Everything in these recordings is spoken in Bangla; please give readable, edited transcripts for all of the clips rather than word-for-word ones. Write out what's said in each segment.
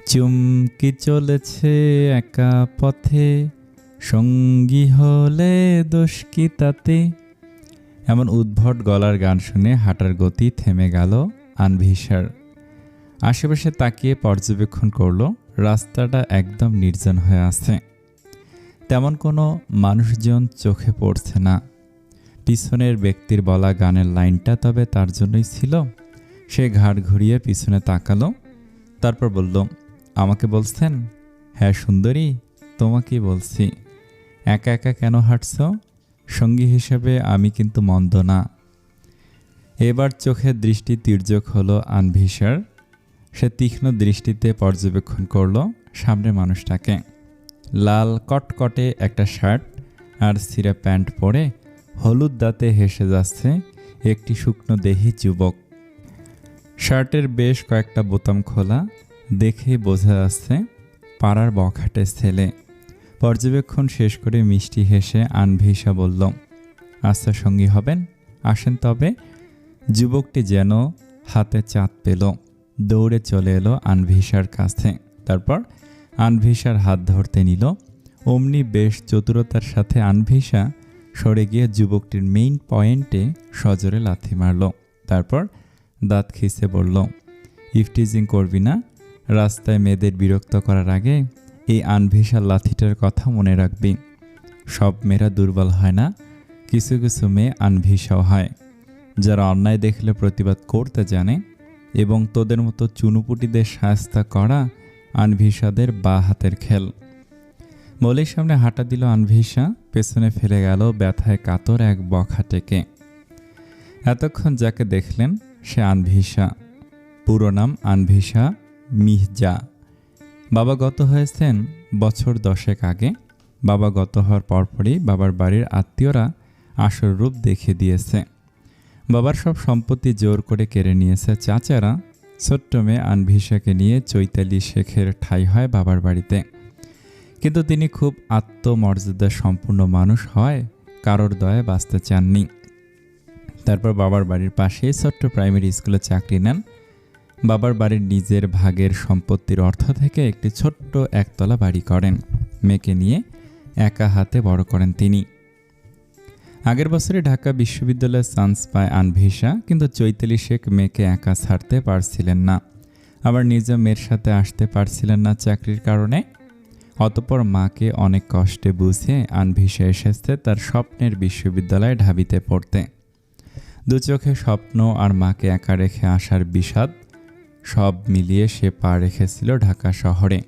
চুমকি চলেছে একা পথে, সঙ্গী হলে দোষ কি তাতে। এমন উদ্ভট গলার গান শুনে হাঁটার গতি থেমে গেল আনভিসার। আশেপাশে তাকিয়ে পর্যবেক্ষণ করলো, রাস্তাটা একদম নির্জন হয়ে আছে। তেমন কোনো মানুষজন চোখে পড়ছে না। পিছনের ব্যক্তির বলা গানের লাইনটা তবে তার জন্যই ছিল। সে ঘাড় ঘুরিয়ে পিছনে তাকালো, তারপর বলল, আমাকে বলছেন? হ্যাঁ সুন্দরী, তোমাকেই বলছি। একা একা কেন হাঁটছ? সঙ্গী হিসেবে আমি কিন্তু মন্দ না। এবার চোখের দৃষ্টি তির্যক হলো আনভিসার। সে তীক্ষ্ণ দৃষ্টিতে পর্যবেক্ষণ করলো সামনের মানুষটাকে। লাল কটকটে একটা শার্ট আর ছিঁড়া প্যান্ট পরে হলুদ দাঁতে হেসে যাচ্ছে একটি শুকনো দেহী যুবক। শার্টের বেশ কয়েকটা বোতাম খোলা, দেখেই বোঝা যাচ্ছে পাড়ার বখাটে ছেলে। পর্যবেক্ষণ শেষ করে মিষ্টি হেসে আনভিসা বলল, আচ্ছা সঙ্গী হবেন, আসেন তবে। যুবকটি যেন হাতে চাঁদ পেল, দৌড়ে চলে এলো আনভিসার কাছে। তারপর আনভিসার হাত ধরতে নিল। অমনি বেশ চতুরতার সাথে আনভিসা সরে গিয়ে যুবকটির মেইন পয়েন্টে সজোরে লাথি মারল। তারপর দাঁত খিঁচে বলল, ইফটিজিং করবি না। রাস্তায় মেয়েদের বিরক্ত করার আগে এই আনভিসার লাথিটার কথা মনে রাখবি। সব মেয়েরা দুর্বল হয় না, কিছু কিছু মেয়ে আনভিসাও হয়, যারা অন্যায় দেখলে প্রতিবাদ করতে জানে। এবং তোদের মতো চুনুপুটিদের শায়েস্তা করা আনভিসাদের বা হাতের খেল। বলেই সামনে হাঁটা দিল আনভিসা, পেছনে ফেলে গেল ব্যথায় কাতর এক বখাটেকে। এতক্ষণ যাকে দেখলেন সে আনভিসা। পুরো নাম আনভিসা মির্জা। বাবা গত হয়েছেন বছর 10 আগে। বাবা গত হওয়ার পরপরই বাবার বাড়ির আত্মীয়রা আসল রূপ দেখিয়ে দিয়েছে। বাবার সব সম্পত্তি জোর করে কেড়ে নিয়েছে চাচারা। ছোট্ট মেয়ে আনভিসাকে নিয়ে চৈতালি শেখের ঠাঁই হয় বাবার বাড়িতে। কিন্তু তিনি খুব আত্মমর্যাদা সম্পূর্ণ মানুষ হয় কারোর দয়ে বাঁচতে চাননি। তারপর বাবার বাড়ির পাশেই ছোট্ট প্রাইমারি স্কুলে চাকরি নেন। বাবার বাড়ির নিজের ভাগের সম্পত্তির অর্থ থেকে একটি ছোট্ট একতলা বাড়ি করেন। মেয়েকে নিয়ে একা হাতে বড় করেন তিনি। আগের বছরে ঢাকা বিশ্ববিদ্যালয়ে চান্স পায় আনভিসা, কিন্তু চৈতালি শেখ মেয়েকে একা ছাড়তে পারছিলেন না, আবার নিজে মেয়ের সাথে আসতে পারছিলেন না চাকরির কারণে। অতঃপর মাকে অনেক কষ্টে বুঝিয়ে আনভিসা এসেছে তার স্বপ্নের বিশ্ববিদ্যালয়ে ঢাবিতে পড়তে। দু চোখে স্বপ্ন আর মাকে একা রেখে আসার বিষাদ সব মিলিয়ে সে পা রেখেছিল ঢাকা শহরে।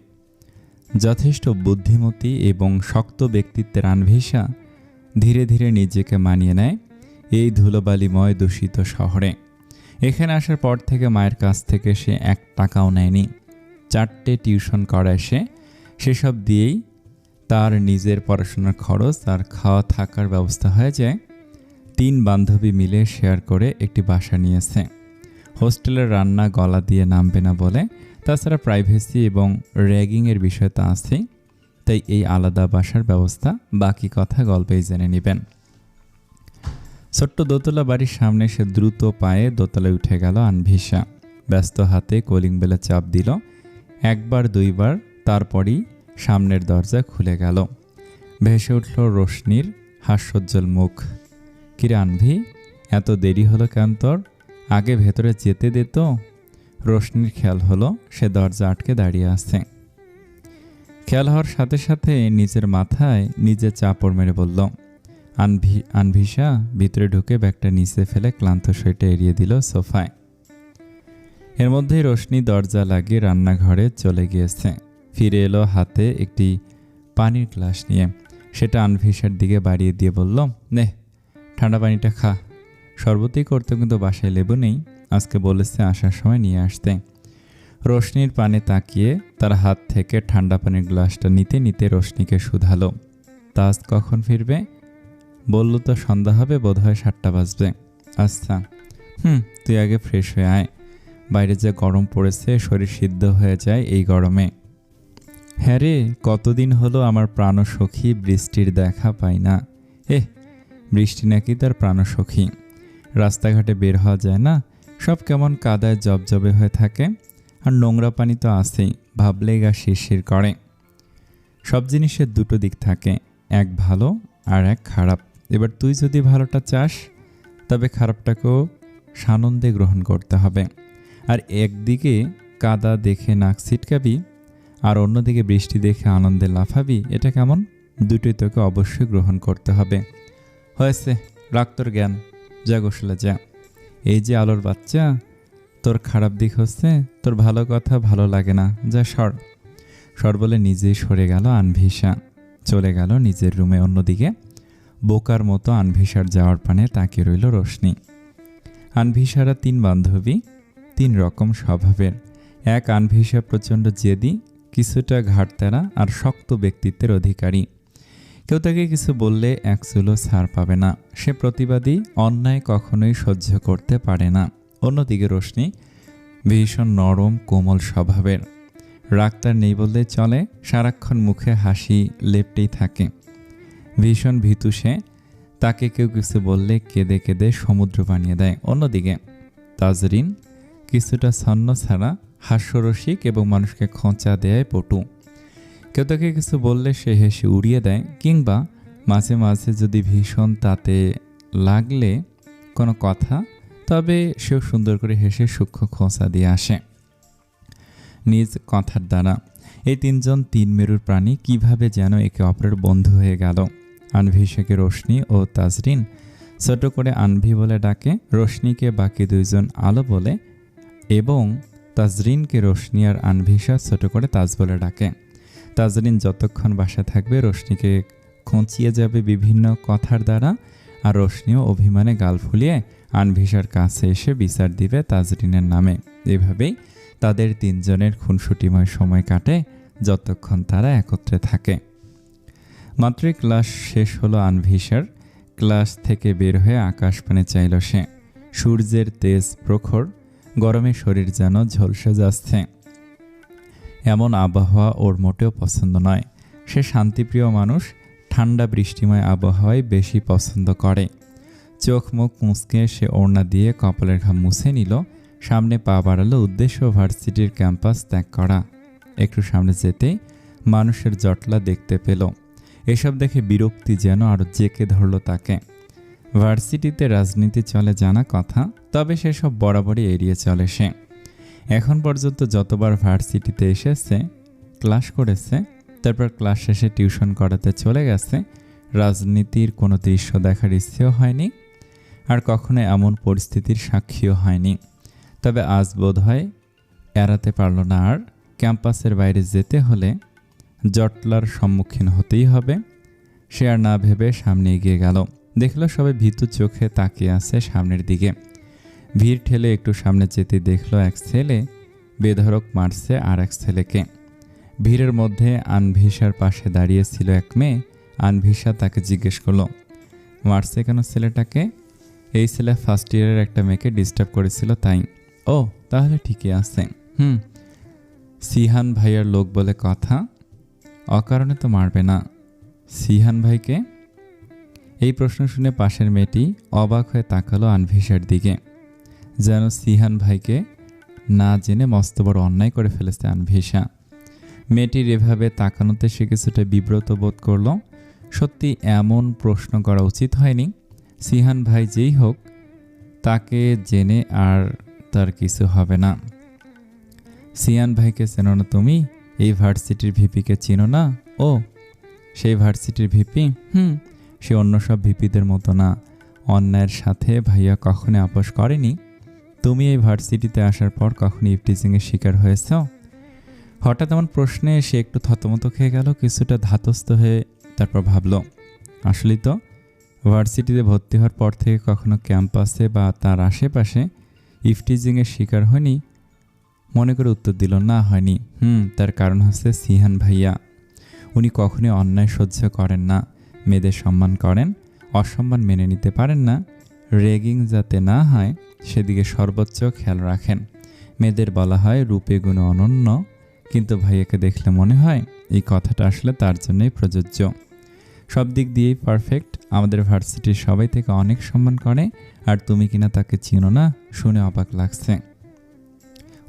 যথেষ্ট বুদ্ধিমতী এবং শক্ত ব্যক্তিত্বের আনভিসা ধীরে ধীরে নিজেকে মানিয়ে নেয় এই ধুলোবালিময় দূষিত শহরে। এখানে আসার পর থেকে মায়ের কাছ থেকে সে 1 টাকাও নেয়নি। 4টে টিউশন করায় সে। সেসব দিয়েই তার নিজের পড়াশোনার খরচ আর খাওয়া থাকার ব্যবস্থা হয়ে যায়। 3 বান্ধবী মিলে শেয়ার করে একটি বাসা নিয়েছে। হোস্টেলের রান্না গলা দিয়ে নামবে না বলে, তাছাড়া প্রাইভেসি এবং র্যাগিংয়ের বিষয় তো আছেই। তাই এই আলাদা বাসার ব্যবস্থা। বাকি কথা গল্পেই জেনে নেবেন। ছোট্ট দোতলা বাড়ির সামনে সে দ্রুত পায়ে দোতলায় উঠে গেল আনভিসা। ব্যস্ত হাতে কলিং বেলে চাপ দিল 1বার 2বার, তারপরই সামনের দরজা খুলে গেল। ভেসে উঠল রোশনির হাস্যোজ্জ্বল মুখ। কিরে আনভি, এত দেরি হলো কেন তোর? আগে ভেতরে যেতে দে তো। রোশনির খেয়াল হলো সে দরজা আটকে দাঁড়িয়ে আছে। খেয়াল হওয়ার সাথে সাথে নিজের মাথায় নিজে চাপড় মেরে বলল, আনভিসা। ভিতরে ঢুকে ব্যাগটা নিচে ফেলে ক্লান্ত শরীরটা এড়িয়ে দিল সোফায়। এর মধ্যেই রোশনি দরজা লাগিয়ে রান্নাঘরে চলে গিয়েছে। ফিরে এলো হাতে একটি পানির গ্লাস নিয়ে। সেটা আনভিসার দিকে বাড়িয়ে দিয়ে বলল, নে ঠান্ডা পানিটা খা। শরবতই করতে, কিন্তু বাসায় লেবু নেই। আজকে বলেছে আসার সময় নিয়ে আসতে। রোশনির পানে তাকিয়ে তার হাত থেকে ঠান্ডা পানির গ্লাসটা নিতে নিতে রোশনিকে শুধালো, তাজ কখন ফিরবে? বলল তো সন্ধ্যা হবে, বোধহয় 7টা বাজবে। আচ্ছা, তুই আগে ফ্রেশ হয়ে আয়। বাইরে যে গরম পড়েছে, শরীর সিদ্ধ হয়ে যায় এই গরমে। হ্যাঁ রে, কতদিন হলো আমার প্রাণসখী বৃষ্টির দেখা পাই না। বৃষ্টি নাকি তার প্রাণসখী। রাস্তাঘাটে বের হওয়া যায় না, সব কেমন কাদায় জবজবে হয়ে থাকে। আর নোংরা পানি তো আছেই, ভাবলেই গা শিরশির করে। সব জিনিসের দুটো দিক থাকে, এক ভালো আর এক খারাপ। এবার তুই যদি ভালোটা চাস তবে খারাপটাকেও সানন্দে গ্রহণ করতে হবে। আর একদিকে কাদা দেখে নাক ছিটকাবি আর অন্যদিকে বৃষ্টি দেখে আনন্দে লাফাবি, এটা কেমন? দুটোই তোকে অবশ্যই গ্রহণ করতে হবে। হয়েছে, রাখ তোর জ্ঞান, যা গোসলে যা। এই যে আলোর বাচ্চা, তোর খারাপ দিক হচ্ছে তোর ভালো কথা ভালো লাগে না, যা সর। সর বলে নিজেই সরে গেল আনভিশা, চলে গেল নিজের রুমে। অন্যদিকে বোকার মতো আনভিশার যাওয়ার পানে তাকিয়ে রইল রোশনি। আনভিশারা 3 বান্ধবী, 3 রকম স্বভাবের। এক, আনভিশা প্রচণ্ড জেদি, কিছুটা ঘাটতেরা আর শক্ত ব্যক্তিত্বের অধিকারী। কেউ তাকে কিছু বললে এক চুলো ছাড় পাবে না। সে প্রতিবাদী, অন্যায় কখনোই সহ্য করতে পারে না। অন্যদিকে রোশনি ভীষণ নরম কোমল স্বভাবের। রাগ তার নেই বললে চলে, সারাক্ষণ মুখে হাসি লেপটেই থাকে। ভীষণ ভীতু সে, তাকে কেউ কিছু বললে কেঁদে কেঁদে সমুদ্র বানিয়ে দেয়। অন্যদিকে তাজরিন কিছুটা ছন্ন ছাড়া, হাস্যরসিক এবং মানুষকে খোঁচা দেয় পটু। কেউ তাকে কিছু বললে সে হেসে উড়িয়ে দেয়, কিংবা মাঝে মাঝে যদি ভীষণ তাতে লাগলে কোনো কথা, তবে সেও সুন্দর করে হেসে সূক্ষ্ম খোঁচা দিয়ে আসে নিজ কথার দ্বারা। এই 3 জন 3 মেরুর প্রাণী কিভাবে যেন একে অপরের বন্ধু হয়ে গেল। আনভিশাকে রোশনি ও তাজরিন ছোট করে আনভি বলে ডাকে, রোশনিকে বাকি 2 জন আলো বলে এবং তাজরিনকে রোশনি আর আনভিশা ছোট করে তাজ বলে ডাকে। তাজরিন যতক্ষণ বাসা থাকবে রোশনিকে খোঁচিয়ে যাবে বিভিন্ন কথার দ্বারা, আর রোশনিও অভিমানে গাল ফুলিয়ে আনভিশার কাছে এসে বিচার দিবে তাজরিনের নামে। এভাবেই তাদের 3 জনের খুনসুটিময় সময় কাটে যতক্ষণ তারা একত্রে থাকে। মাত্রই ক্লাস শেষ হলো আনভিশার। ক্লাস থেকে বের হয়ে আকাশ পানে চাইল সে। সূর্যের তেজ প্রখর, গরমে শরীর যেন ঝলসে যাচ্ছে। এমন আবহাওয়া ওর মোটেও পছন্দ নয়। সে শান্তিপ্রিয় মানুষ, ঠান্ডা বৃষ্টিময় আবহাওয়ায় বেশি পছন্দ করে। চোখ মুখ মুছকে সে ওড়না দিয়ে কপালের ঘাম মুছে নিল। সামনে পা বাড়ালো, উদ্দেশ্য ভার্সিটির ক্যাম্পাস ত্যাগ করা। একটু সামনে যেতেই মানুষের জটলা দেখতে পেল। এসব দেখে বিরক্তি যেন আরও জেঁকে ধরল তাকে। ভার্সিটিতে রাজনীতি চলে জানা কথা, তবে সেসব বরাবরই এড়িয়ে চলে সে। এখন পর্যন্ত যতবার ভার্সিটিতে এসেছে, ক্লাস করেছে, তারপর ক্লাস শেষে টিউশন করাতে চলে গেছে, রাজনীতির কোনো দৃশ্য দেখার ইচ্ছেও হয়নি, আর কখনো এমন পরিস্থিতির সাক্ষীও হয়নি। তবে আজ বোধহয় এড়াতে পারল না আর। ক্যাম্পাসের বাইরে যেতে হলে জটলার সম্মুখীন হতেই হবে। সে আর না ভেবে সামনে এগিয়ে গেল। দেখল সবাই ভীতু চোখে তাকিয়ে আছে সামনের দিকে। ভিড় ঠেলে একটু সামনে যেতে দেখল এক ছেলে বেধড়ক মারছে আর এক ছেলেকে। ভিড়ের মধ্যে আনভিশার পাশে দাঁড়িয়ে ছিল এক মেয়ে। আনভিশা তাকে জিজ্ঞেস করলো, মারছে কেন ছেলেটাকে? এই ছেলে ফার্স্ট ইয়ারের একটা মেয়েকে ডিস্টার্ব করেছিল তাই। ও, তাহলে ঠিকই আছে। সিহান ভাইয়ার লোক বলে কথা, অকারণে তো মারবে না। সিহান ভাইকে? এই প্রশ্ন শুনে পাশের মেয়েটি অবাক হয়ে তাকালো আনভিশার দিকে, যেন সিহান ভাইকে না জেনে মস্ত বড় অন্যায় করে ফেলেছে আনভিশা। মেয়েটির এভাবে তাকানোতে সে কিছুটা বিব্রত বোধ করল। সত্যি এমন প্রশ্ন করা উচিত হয়নি। সিহান ভাই যেই হোক, তাকে জেনে আর তার কিছু হবে না। সিহান ভাইকে চেনো না তুমি? এই ভার্সিটির ভিপিকে চিনো না? ও, সেই ভার্সিটির ভিপি? সে অন্য সব ভিপিদের মতো না। অন্যায়ের সাথে ভাইয়া কখনো আপোষ করেনি। তুমি এই ভার্সিটিতে আসার পর কখনো ইফটিজিংয়ের শিকার হয়েছ? হঠাৎ এমন প্রশ্নে সে একটু থতমত খেয়ে গেল, কিছুটা ধাতস্থ হয়ে তারপর ভাবল, আসলেই তো ভার্সিটিতে ভর্তি হওয়ার পর থেকে কখনো ক্যাম্পাসে বা তার আশেপাশে ইফটিজিংয়ের শিকার হয়নি। মনে করে উত্তর দিল, না হয়নি। তার কারণ হচ্ছে সিহান ভাইয়া। উনি কখনোই অন্যায় সহ্য করেন না, মেয়েদের সম্মান করেন, অসম্মান মেনে নিতে পারেন না। রেগিং যাতে না হয় সেদিকে সর্বোচ্চ খেয়াল রাখেন। মেয়েদের বলা হয় রূপে গুণে অনন্য, কিন্তু ভাইয়াকে দেখলে মনে হয় এই কথাটা আসলে তার জন্যই প্রযোজ্য। সব দিক দিয়েই পারফেক্ট। আমাদের ভার্সিটির সবাই থেকে অনেক সম্মান করে, আর তুমি কিনা তাকে চিনো না, শুনে অবাক লাগছে।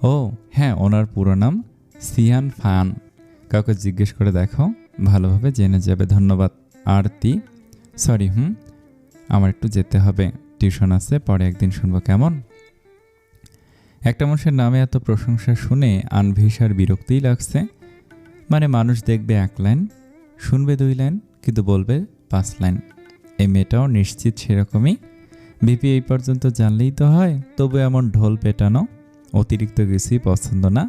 ও হ্যাঁ, ওনার পুরো নাম সিহান ফায়ান। কাউকে জিজ্ঞেস করে দেখো, ভালোভাবে জেনে যাবে। ধন্যবাদ আরতি। সরি, আমার একটু যেতে হবে, টিউশন আছে, পরে একদিন শুনবো, কেমন? একটা মানুষের নামে এত প্রশংসা শুনে আনভিসার বিরক্তিই লাগছে। মানে মানুষ দেখবে 1 লাইন, শুনবে 2 লাইন, কিন্তু বলবে 5 লাইন। এই মেয়েটাও নিশ্চিত সেরকমই। ভিপি এই পর্যন্ত জানলেই তো হয়, তবু এমন ঢোল পেটানো। অতিরিক্ত কিছুই পছন্দ না,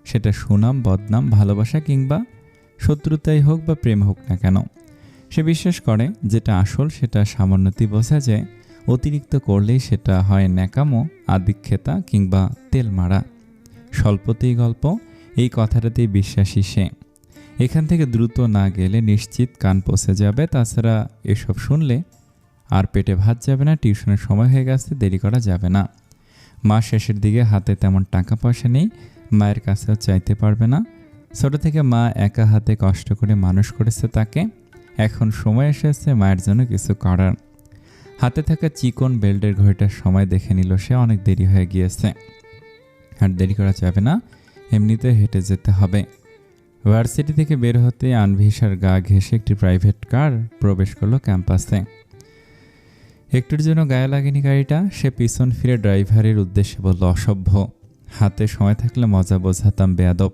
সেটা সুনাম, বদনাম, ভালোবাসা কিংবা শত্রুতাই হোক বা প্রেম হোক না কেন। সে বিশ্বাস করে যেটা আসল সেটা সামান্যতেই বোঝা যায়, অতিরিক্ত করলেই সেটা হয় ন্যাকামো, আদিক্ষেতা কিংবা তেল মারা। স্বল্পতেই গল্প, এই কথাটাতেই বিশ্বাসী সে। এখান থেকে দ্রুত না গেলে নিশ্চিত কান পচে যাবে। তাছাড়া এসব শুনলে আর পেটে ভাত যাবে না। টিউশনের সময় হয়ে গেছে, দেরি করা যাবে না। মাস শেষের দিকে হাতে তেমন টাকা পয়সা নেই, মায়ের কাছেও চাইতে পারবে না। ছোট থেকে মা একা হাতে কষ্ট করে মানুষ করেছে তাকে। এখন সময় এসেছে মায়ের জন্য কিছু করার। হাতে থাকা চিকন বেল্টের ঘড়িটার সময় দেখে নিল সে, অনেক দেরি হয়ে গিয়েছে। আর দেরি করা যাবে না, এমনিতে হেঁটে যেতে হবে। ভার্সিটি থেকে বের হতে আনভিসার গা ঘেঁষে একটি প্রাইভেট কার প্রবেশ করলো ক্যাম্পাসে। একটুর জন্য গায়ে লাগেনি গাড়িটা। সে পিছন ফিরে ড্রাইভারের উদ্দেশ্যে বলল, অসভ্য, হাতে সময় থাকলে মজা বোঝাতাম, বেয়াদব।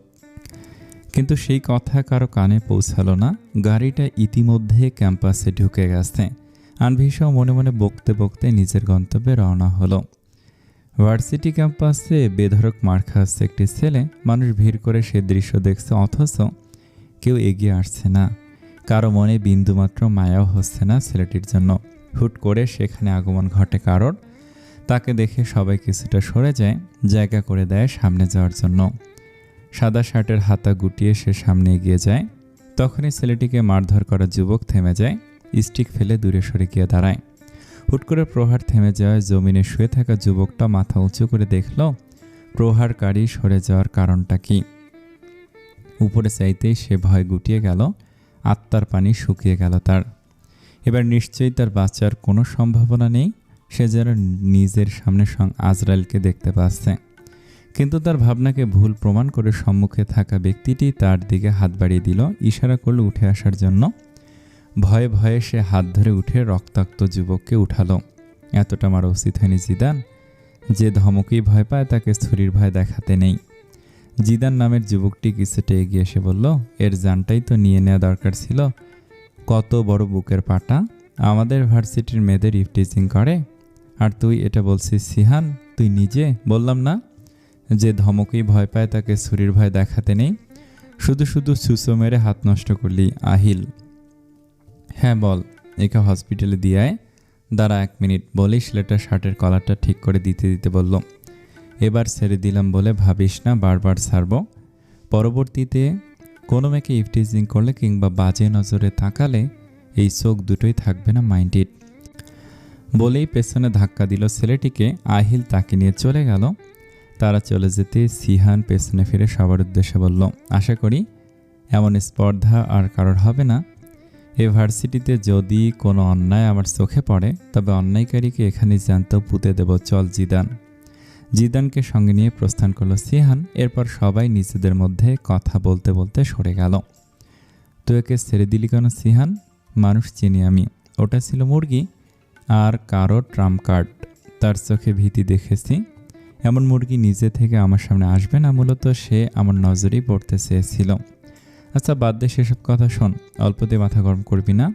কিন্তু সেই কথা কারো কানে পৌঁছালো না। গাড়িটা ইতিমধ্যে ক্যাম্পাসে ঢুকে গেছে। আনভিসাও মনে মনে বকতে বকতে নিজের গন্তব্যে রওনা হলো। ভার্সিটি ক্যাম্পাসে বেধড়ক মার খাচ্ছে একটি ছেলে। মানুষ ভিড় করে সে দৃশ্য দেখছে, অথচ কেউ এগিয়ে আসছে না। কারো মনে বিন্দুমাত্র মায়াও হচ্ছে না ছেলেটির জন্য। হুট করে সেখানে আগমন ঘটে কারোর। তাকে দেখে সবাই কিছুটা সরে যায়, জায়গা করে দেয় সামনে যাওয়ার জন্য। সাদা শার্টের হাতা গুটিয়ে সে সামনে এগিয়ে যায়। তখনই ছেলেটিকে মারধর করা যুবক থেমে যায়, স্টিক ফেলে দূরে সরে গিয়ে দাঁড়ায়। হুট করে প্রহার থেমে যাওয়ায় জমিনে শুয়ে থাকা যুবকটা মাথা উঁচু করে দেখল প্রহারকারী সরে যাওয়ার কারণটা কি। উপরে চাইতেই সে ভয় গুটিয়ে গেল, আত্মার পানি শুকিয়ে গেল তার। এবার নিশ্চয়ই তার বাঁচার কোনো সম্ভাবনা নেই। সে যেন নিজের সামনে আজরাইলকে দেখতে পাচ্ছে। কিন্তু তার ভাবনাকে ভুল প্রমাণ করে সম্মুখে থাকা ব্যক্তিটি তার দিকে হাত বাড়িয়ে দিল, ইশারা করল উঠে আসার জন্য। ভয়ে ভয়ে সে হাত ধরে উঠে রক্তাক্ত যুবককে উঠালো। এতটা মারা উচিত হয়নি জিদান। যে ধমকেই ভয় পায় তাকে ছুরির ভয় দেখাতে নেই। জিদান নামের যুবকটি কিছুটা এগিয়ে এসে বলল, এর জানটাই তো নিয়ে নেওয়া দরকার ছিল। কত বড় বুকের পাটা, আমাদের ভার্সিটির মেয়েদের ইফটিজিং করে, আর তুই এটা বলছিস সিহান? তুই নিজে বললাম না যে ধমকেই ভয় পায় তাকে ছুরির ভয় দেখাতে নেই। শুধু শুধু সুসো মেরে হাত নষ্ট করলি আহিল। হ্যাঁ বল, একে হসপিটালে দিয়ে আয়। দাঁড়া 1 মিনিট বলেই ছেলেটার শার্টের কলারটা ঠিক করে দিতে দিতে বলল, এবার ছেড়ে দিলাম বলে ভাবিস না বারবার ছাড়ব। পরবর্তীতে কোনো মেয়েকে ইফটিজিং করলে কিংবা বাজে নজরে তাকালে এই চোখ দুটোই থাকবে না, মাইন্ডেড। বলেই পেছনে ধাক্কা দিল ছেলেটিকে। আহিল তাকে নিয়ে চলে গেল। তারা চলে যেতে সিহান পেছনে ফিরে সবার উদ্দেশ্যে বলল, আশা করি এমন স্পর্ধা আর কারোর হবে না। এই ভার্সিটিতে যদি কোনো অন্যায় আমার চোখে পড়ে তবে অন্যায়কারীকে এখানে জ্যান্ত পুঁতে দেব। চল জিদান। জিদানকে সঙ্গে নিয়ে প্রস্থান করলো সিহান। এরপর সবাই নিজেদের মধ্যে কথা বলতে বলতে সরে গেল। তুই একে ছেড়ে দিলি কেন সিহান? মানুষ চিনি আমি, ওটা ছিল মুরগি আর কারো ট্রাম্প কার্ড। তার চোখে ভীতি দেখেছি। এমন মুরগি নিজে থেকে আমার সামনে আসবে না। মূলত সে আমার নজরেই পড়তে চেয়েছিল। আচ্ছা বাদ দে সেসব কথা, শোন, অল্পতে মাথা গরম করবি না।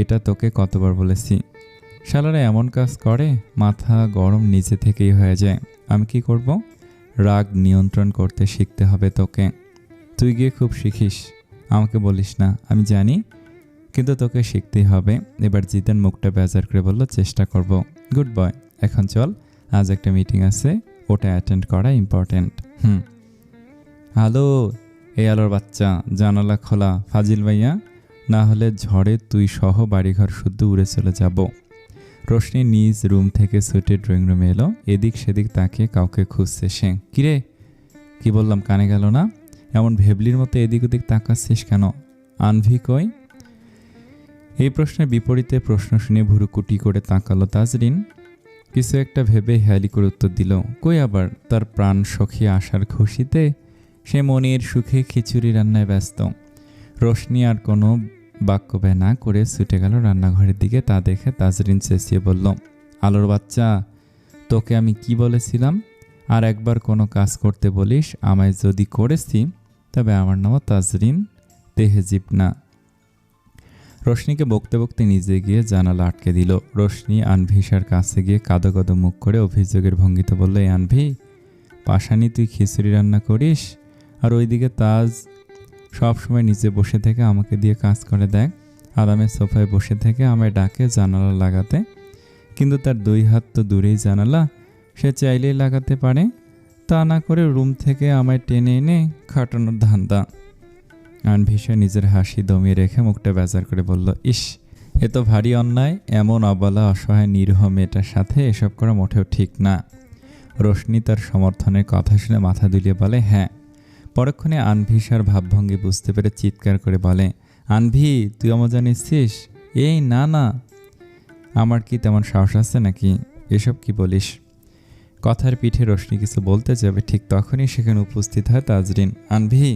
এটা তোকে কতবার বলেছি। শালারা এমন কাজ করে, মাথা গরম নিজে থেকেই হয়ে যায়। আমি কি করব? রাগ নিয়ন্ত্রণ করতে শিখতে হবে তোকে। তুই গিয়ে খুব শিখিস, আমাকে বলিস না, আমি জানি, কিন্তু তোকে শিখতেই হবে। এবার জিদান মুখটা বেজার করে বলল, চেষ্টা করব। গুড বয়, এখন চল, আজ একটা মিটিং আছে, ওটা অ্যাটেন্ড করা ইম্পর্টেন্ট। হ্যালো, এই আলোর বাচ্চা, জানালা খোলা, ফাজিল ভাইয়া, না হলে ঝড়ে তুই সহ বাড়িঘর শুদ্ধ উড়ে চলে যাব। রোশনি নিজ রুম থেকে ছুটে ড্রয়িং রুমে এলো। এদিক সেদিক তাকিয়ে কাউকে খুঁজছে সে। কিরে, কি বললাম কানে গেল না? এমন ভেবলির মতো এদিক ওদিক তাকাচ্ছিস কেন? আনভি কই? এই প্রশ্নের বিপরীতে প্রশ্ন শুনে ভুরুকুটি করে তাকালো তাজরিন। কিছু একটা ভেবে হেয়ালি করে উত্তর দিল, কই আবার, তার প্রাণ সখী আসার খুশিতে সে মনের সুখে খিচুড়ি রান্নায় ব্যস্ত। রোশনি আর কোনো বাক্য ব্যয় না করে ছুটে গেল রান্নাঘরের দিকে। তা দেখে তাজরিন চেঁচিয়ে বলল, আলোর বাচ্চা, তোকে আমি কি বলেছিলাম? আর একবার কোনো কাজ করতে বলিস, আমায় যদি করেছি তবে আমার নামও তাজরিন তেহজিব না। রোশনিকে বকতে বকতে নিজে গিয়ে জানালা আটকে দিল। রোশনি আনভিসার কাছে গিয়ে কাঁদো কাঁদো মুখ করে অভিযোগের ভঙ্গিতে বলল, এই আনভি, পাশানি তুই খিচুড়ি রান্না করিস আর ওইদিকে তাজ সব সময় নিচে বসে থেকে আমাকে দিয়ে কাজ করে দেখ। আরামের সোফায় বসে থেকে আমায় ডাকে জানালা লাগাতে, কিন্তু তার 2 হাত তো দূরেই জানালা, সে চাইলেই লাগাতে পারে। তা না করে রুম থেকে আমায় টেনে এনে খাটানোর ধান্দা। আনভিসা নিজের হাসি দমিয়ে রেখে মুখটা বেজার করে বলল, ইস, এ তো ভারী অন্যায়। এমন অবলা অসহায় নিরীহ মেয়েটার সাথে এসব করা মোটেও ঠিক না। রোশনি তার সমর্থনের কথা শুনে মাথা দুলিয়ে বলে, হ্যাঁ। পরক্ষণে আনভিসার ভাবভঙ্গি বুঝতে পেরে চিৎকার করে বলে, আনভি, তুই অমজা নিচ্ছিস? এই না না, আমার কি তেমন সাহস আছে নাকি? এসব কি বলিস? কথার পিঠে রোশনি কিছু বলতে যাবে, ঠিক তখনই সেখানে উপস্থিত হয় তাজরিন। আনভি,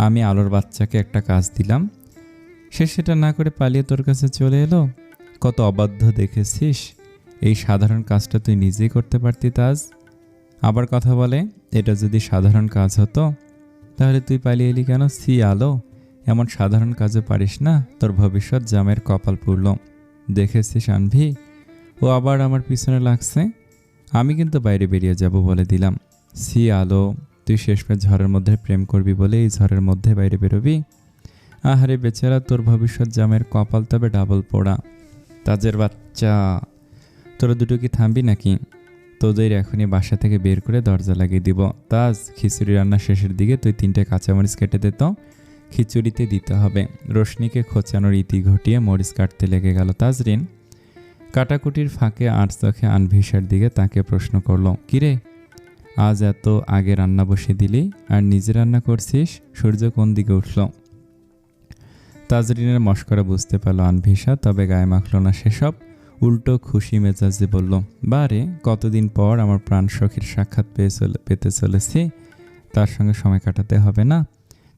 আমি আলোর বাচ্চাকে একটা কাজ দিলাম, সে সেটা না করে পালিয়ে তোর কাছে চলে এলো। কত অবাধ্য দেখেছিস? এই সাধারণ কাজটা তুই নিজেই করতে পারতি তাজ। আবার কথা বলে, এটা যদি সাধারণ কাজ হতো তাহলে তুই পালিয়ে এলি কেন? সি আলো, এমন সাধারণ কাজও পারিস না, তোর ভবিষ্যৎ জামের কপাল পুড়ল। দেখেছিস আনভি, ও আবার আমার পিছনে লাগছে। আমি কিন্তু বাইরে বেরিয়ে যাব বলে দিলাম। সি আলো, তুই শেষমেশ ঝড়ের মধ্যে প্রেম করবি বলে এই ঝড়ের মধ্যে বাইরে বেরোবি? আহারে বেচারা, তোর ভবিষ্যৎ জামের কপাল তবে ডাবল পোড়া। তাজের বাচ্চা, তোরা দুটো কি থামবি নাকি? তোদের এখনই বাসা থেকে বের করে দরজা লাগিয়ে দিব। তাজ, খিচুড়ি রান্না শেষের দিকে তুই 3টে কাঁচামরিচ কেটে দে তো, খিচুড়িতে দিতে হবে। রোশনিকে খোঁচানোর ইতি ঘটিয়ে মরিচ কাটতে লেগে গেল তাজরিন। কাটাকুটির ফাঁকে আর চোখে আনভিসার দিকে তাকে প্রশ্ন করল, কিরে, আজ এত আগে রান্না বসিয়ে দিলি আর নিজে রান্না করছিস? সূর্য কোন দিকে উঠল? তাজরিনের মশকরা বুঝতে পারল আনভিসা, তবে গায়ে মাখল না সেসব। উল্টো খুশি মেজাজে বলল, বারে, কতদিন পর আমার প্রাণ সখীর সাক্ষাৎ পেতে চলেছি, তার সঙ্গে সময় কাটাতে হবে না,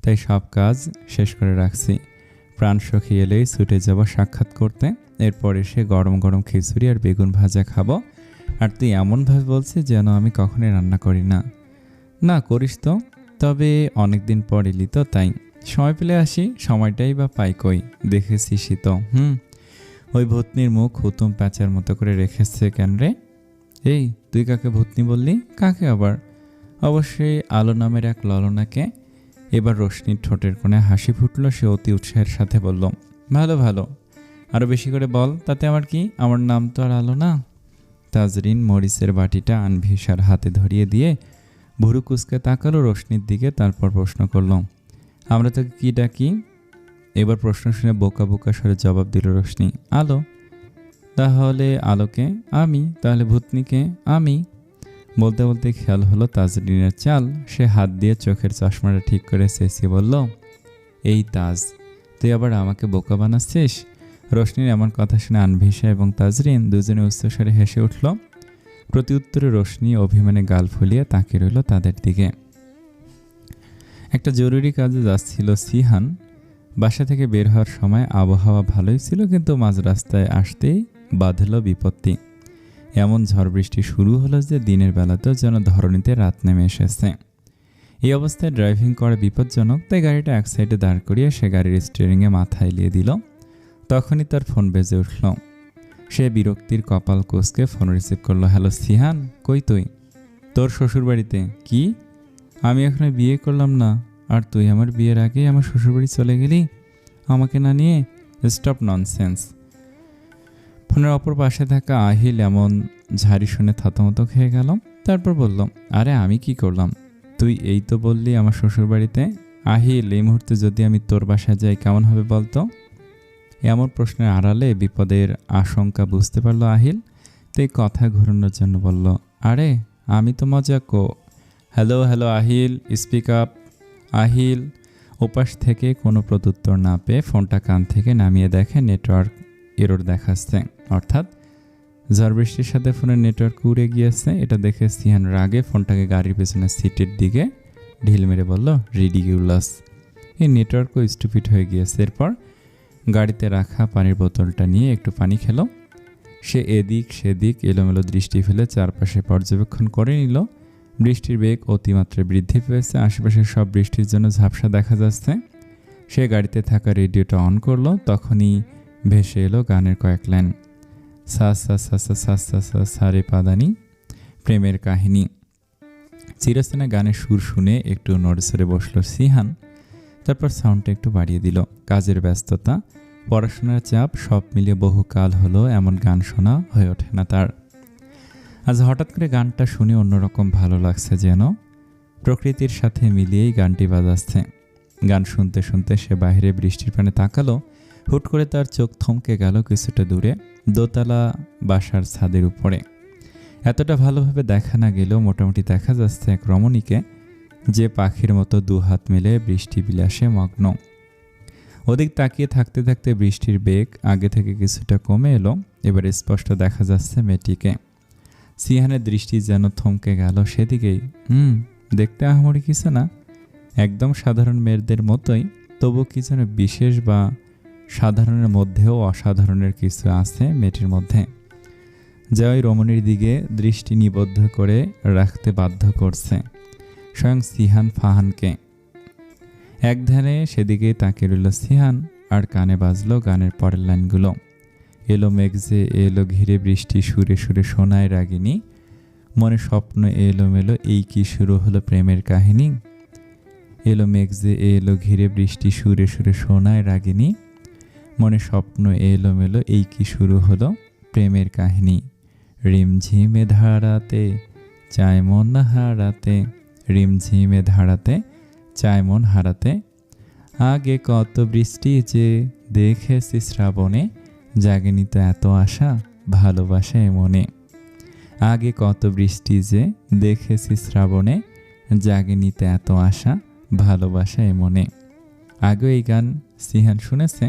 তাই সব কাজ শেষ করে রাখছি। প্রাণ সখী এলেই ছুটে যাব সাক্ষাৎ করতে, এরপর এসে গরম গরম খিচুড়ি আর বেগুন ভাজা খাবো। আর তুই এমনভাবে বলছিস যেন আমি কখনোই রান্না করি না। না করিস তো, তবে অনেকদিন পর এলি তো তাই। সময় পেলে আসি, সময়টাই বা পাই কই, দেখেছিসই তো। ওই ভূতনির মুখ হুতুম প্যাঁচার মতো করে রেখেছে কেন রে? এই, তুই কাকে ভূতনি বললি? কাকে আবার? অবশ্যই আলো নামের এক ললনাকে। এবার রোশনির ঠোঁটের কোণে হাসি ফুটল। সে অতি উৎসাহের সাথে বলল, ভালো ভালো, আরও বেশি করে বল, তাতে আমার কি? আমার নাম তো আর আলো না। তাজরিন মরিচের বাটিটা আনভিসার হাতে ধরিয়ে দিয়ে ভুরু কুচকে তাকালো রোশনির দিকে, তারপর প্রশ্ন করল, আমরা তোকে কি ডাকি? এবার প্রশ্ন শুনে বোকা বোকা স্বরে জবাব দিল রোশনি, আলো। তাহলে আলোকে আমি, তাহলে ভূতনিকে আমি। বলতে বলতে খেয়াল হলো তাজরিনের চাল। সে হাত দিয়ে চোখের চশমাটা ঠিক করে চেঁচিয়ে বলল, এই তাজ, তুই আবার আমাকে বোকা বানাচ্ছিস? রোশনির এমন কথা শুনে আনভিসা এবং তাজরিন দুজনে উচ্চস্বরে হেসে উঠল। প্রতি উত্তরে রোশনি অভিমানে গাল ফুলিয়ে তাকিয়ে রইল তাদের দিকে। একটা জরুরি কাজে যাচ্ছিল সিহান। বাসা থেকে বের হওয়ার সময় আবহাওয়া ভালোই ছিল, কিন্তু মাঝ রাস্তায় আসতেই বাঁধল বিপত্তি। এমন ঝড় বৃষ্টি শুরু হলো যে দিনের বেলাতেও যেন ধরণীতে রাত নেমে এসেছে। এই অবস্থায় ড্রাইভিং করা বিপজ্জনক, তাই গাড়িটা এক সাইডে দাঁড় করিয়ে সে গাড়ির স্টিয়ারিংয়ে মাথা এলিয়ে দিল। তখনই তার ফোন বেজে উঠল। সে বিরক্তির কপাল কোসকে ফোন রিসিভ করলো। হ্যালো সিহান, কই তুই? তোর শ্বশুরবাড়িতে। কি? আমি এখনো বিয়ে করলাম না, আর তুই আমার বিয়ের আগেই আমার শ্বশুরবাড়ি চলে গেলি আমাকে না নিয়ে? Stop nonsense. ফোনের অপর পাশে থাকা আহিল এমন ঝাড়ি শুনে থতমত খেয়ে গেল। তারপর বলল, আরে আমি কি করলাম? তুই এই তো বললি আমার শ্বশুরবাড়িতে। আহিল, এই মুহূর্তে যদি আমি তোর বাসায় যাই কেমন হবে বলতো? এমন প্রশ্নের আড়ালে বিপদের আশঙ্কা বুঝতে পারল আহিল, তাই কথা ঘোরানোর জন্য বলল, আরে আমি তো মজা কো। Hello hello Ahil, speak up. Ahil ওপাশ থেকে কোনো প্রত্যুত্তর না পেয়ে ফোনটা কান থেকে নামিয়ে দেখে নেটওয়ার্ক এরর দেখাচ্ছে, অর্থাৎ ঝড় বৃষ্টির সাথে ফোনের নেটওয়ার্ক উড়ে গিয়েছে। এটা দেখে সিহান রাগে ফোনটাকে গাড়ির পেছনে সিটের দিকে ঢিল মেরে বলল, রিডিকিউলাস, এই নেটওয়ার্কও স্টুপিড হয়ে গিয়েছে। এরপর গাড়িতে রাখা পানির বোতলটা নিয়ে একটু পানি খেলো। সে এদিক সেদিক এলোমেলো দৃষ্টি ফেলে চারপাশে পর্যবেক্ষণ করে নিল। বৃষ্টির বেগ অতিমাত্রায় বৃদ্ধি পেয়েছে, আশেপাশের সব বৃষ্টির জন্য ঝাপসা দেখা যাচ্ছে। সে গাড়িতে থাকা রেডিওটা অন করলো। তখনই ভেসে এলো গানের কয়েক লাইন। সা সা সা সা সা সা সা সারে পাদানি, প্রেমের কাহিনী। চিরচেনা গানের সুর শুনে একটু নড়েচড়ে বসলো সিহান। তারপর সাউন্ডটা একটু বাড়িয়ে দিল। কাজের ব্যস্ততা, পড়াশোনার চাপ সব মিলিয়ে বহুকাল হলো এমন গান শোনা হয়ে ওঠে না তার। আজ হঠাৎ করে গানটা শুনে অন্যরকম ভালো লাগছে, যেন প্রকৃতির সাথে মিলিয়েই গানটি বাজাচ্ছে। গান শুনতে শুনতে সে বাইরে বৃষ্টির পানে তাকালো। হুট করে তার চোখ থমকে গেল কিছুটা দূরে, দোতলা বাসার ছাদের উপরে। এতটা ভালোভাবে দেখা না গেলেও মোটামুটি দেখা যাচ্ছে এক রমণীকে, যে পাখির মতো দুহাত মেলে বৃষ্টি বিলাসে মগ্ন। ওদিক তাকিয়ে থাকতে থাকতে বৃষ্টির বেগ আগে থেকে কিছুটা কমে এলো। এবার স্পষ্ট দেখা যাচ্ছে মেয়েটিকে। সিহানের দৃষ্টি যেন থমকে গেল সেদিকেই। দেখতে আহামরি কিছু না, একদম সাধারণ মেয়েদের মতোই, তবু কি যেন বিশেষ বা সাধারণের মধ্যেও অসাধারণের কিছু আছে মেয়েটির মধ্যে, যা ওই রমণীর দিকে দৃষ্টি নিবদ্ধ করে রাখতে বাধ্য করছে স্বয়ং সিহান ফাহানকে। এক ধ্যানে সেদিকেই তাকিয়ে রইল সিহান, আর কানে বাজলো গানের পরের লাইনগুলো। এলো মেঘ যে এলো ঘিরে বৃষ্টি সুরে সুরে শোনায় রাগিনী, মনে স্বপ্ন এলোমেলো এই কি শুরু হলো প্রেমের কাহিনী। এলো মেঘ যে এলো ঘিরে বৃষ্টি সুরে সুরে শোনায় রাগিনী, মনে স্বপ্ন এলোমেলো এই কি শুরু হলো প্রেমের কাহিনী। রিমঝিমে ধারাতে চায় মন হারাতে, রিমঝিমে ধারাতে চায় মন হারাতে, আগে কত বৃষ্টি যে দেখেছি শ্রাবণে, জাগেনি তো এত আশা ভালোবাসায় মনে। আগে কত বৃষ্টি যে দেখেছি শ্রাবণে, জাগেনি তো এত আশা ভালোবাসায় মনে। আগেও এই গান সিহান শুনেছে,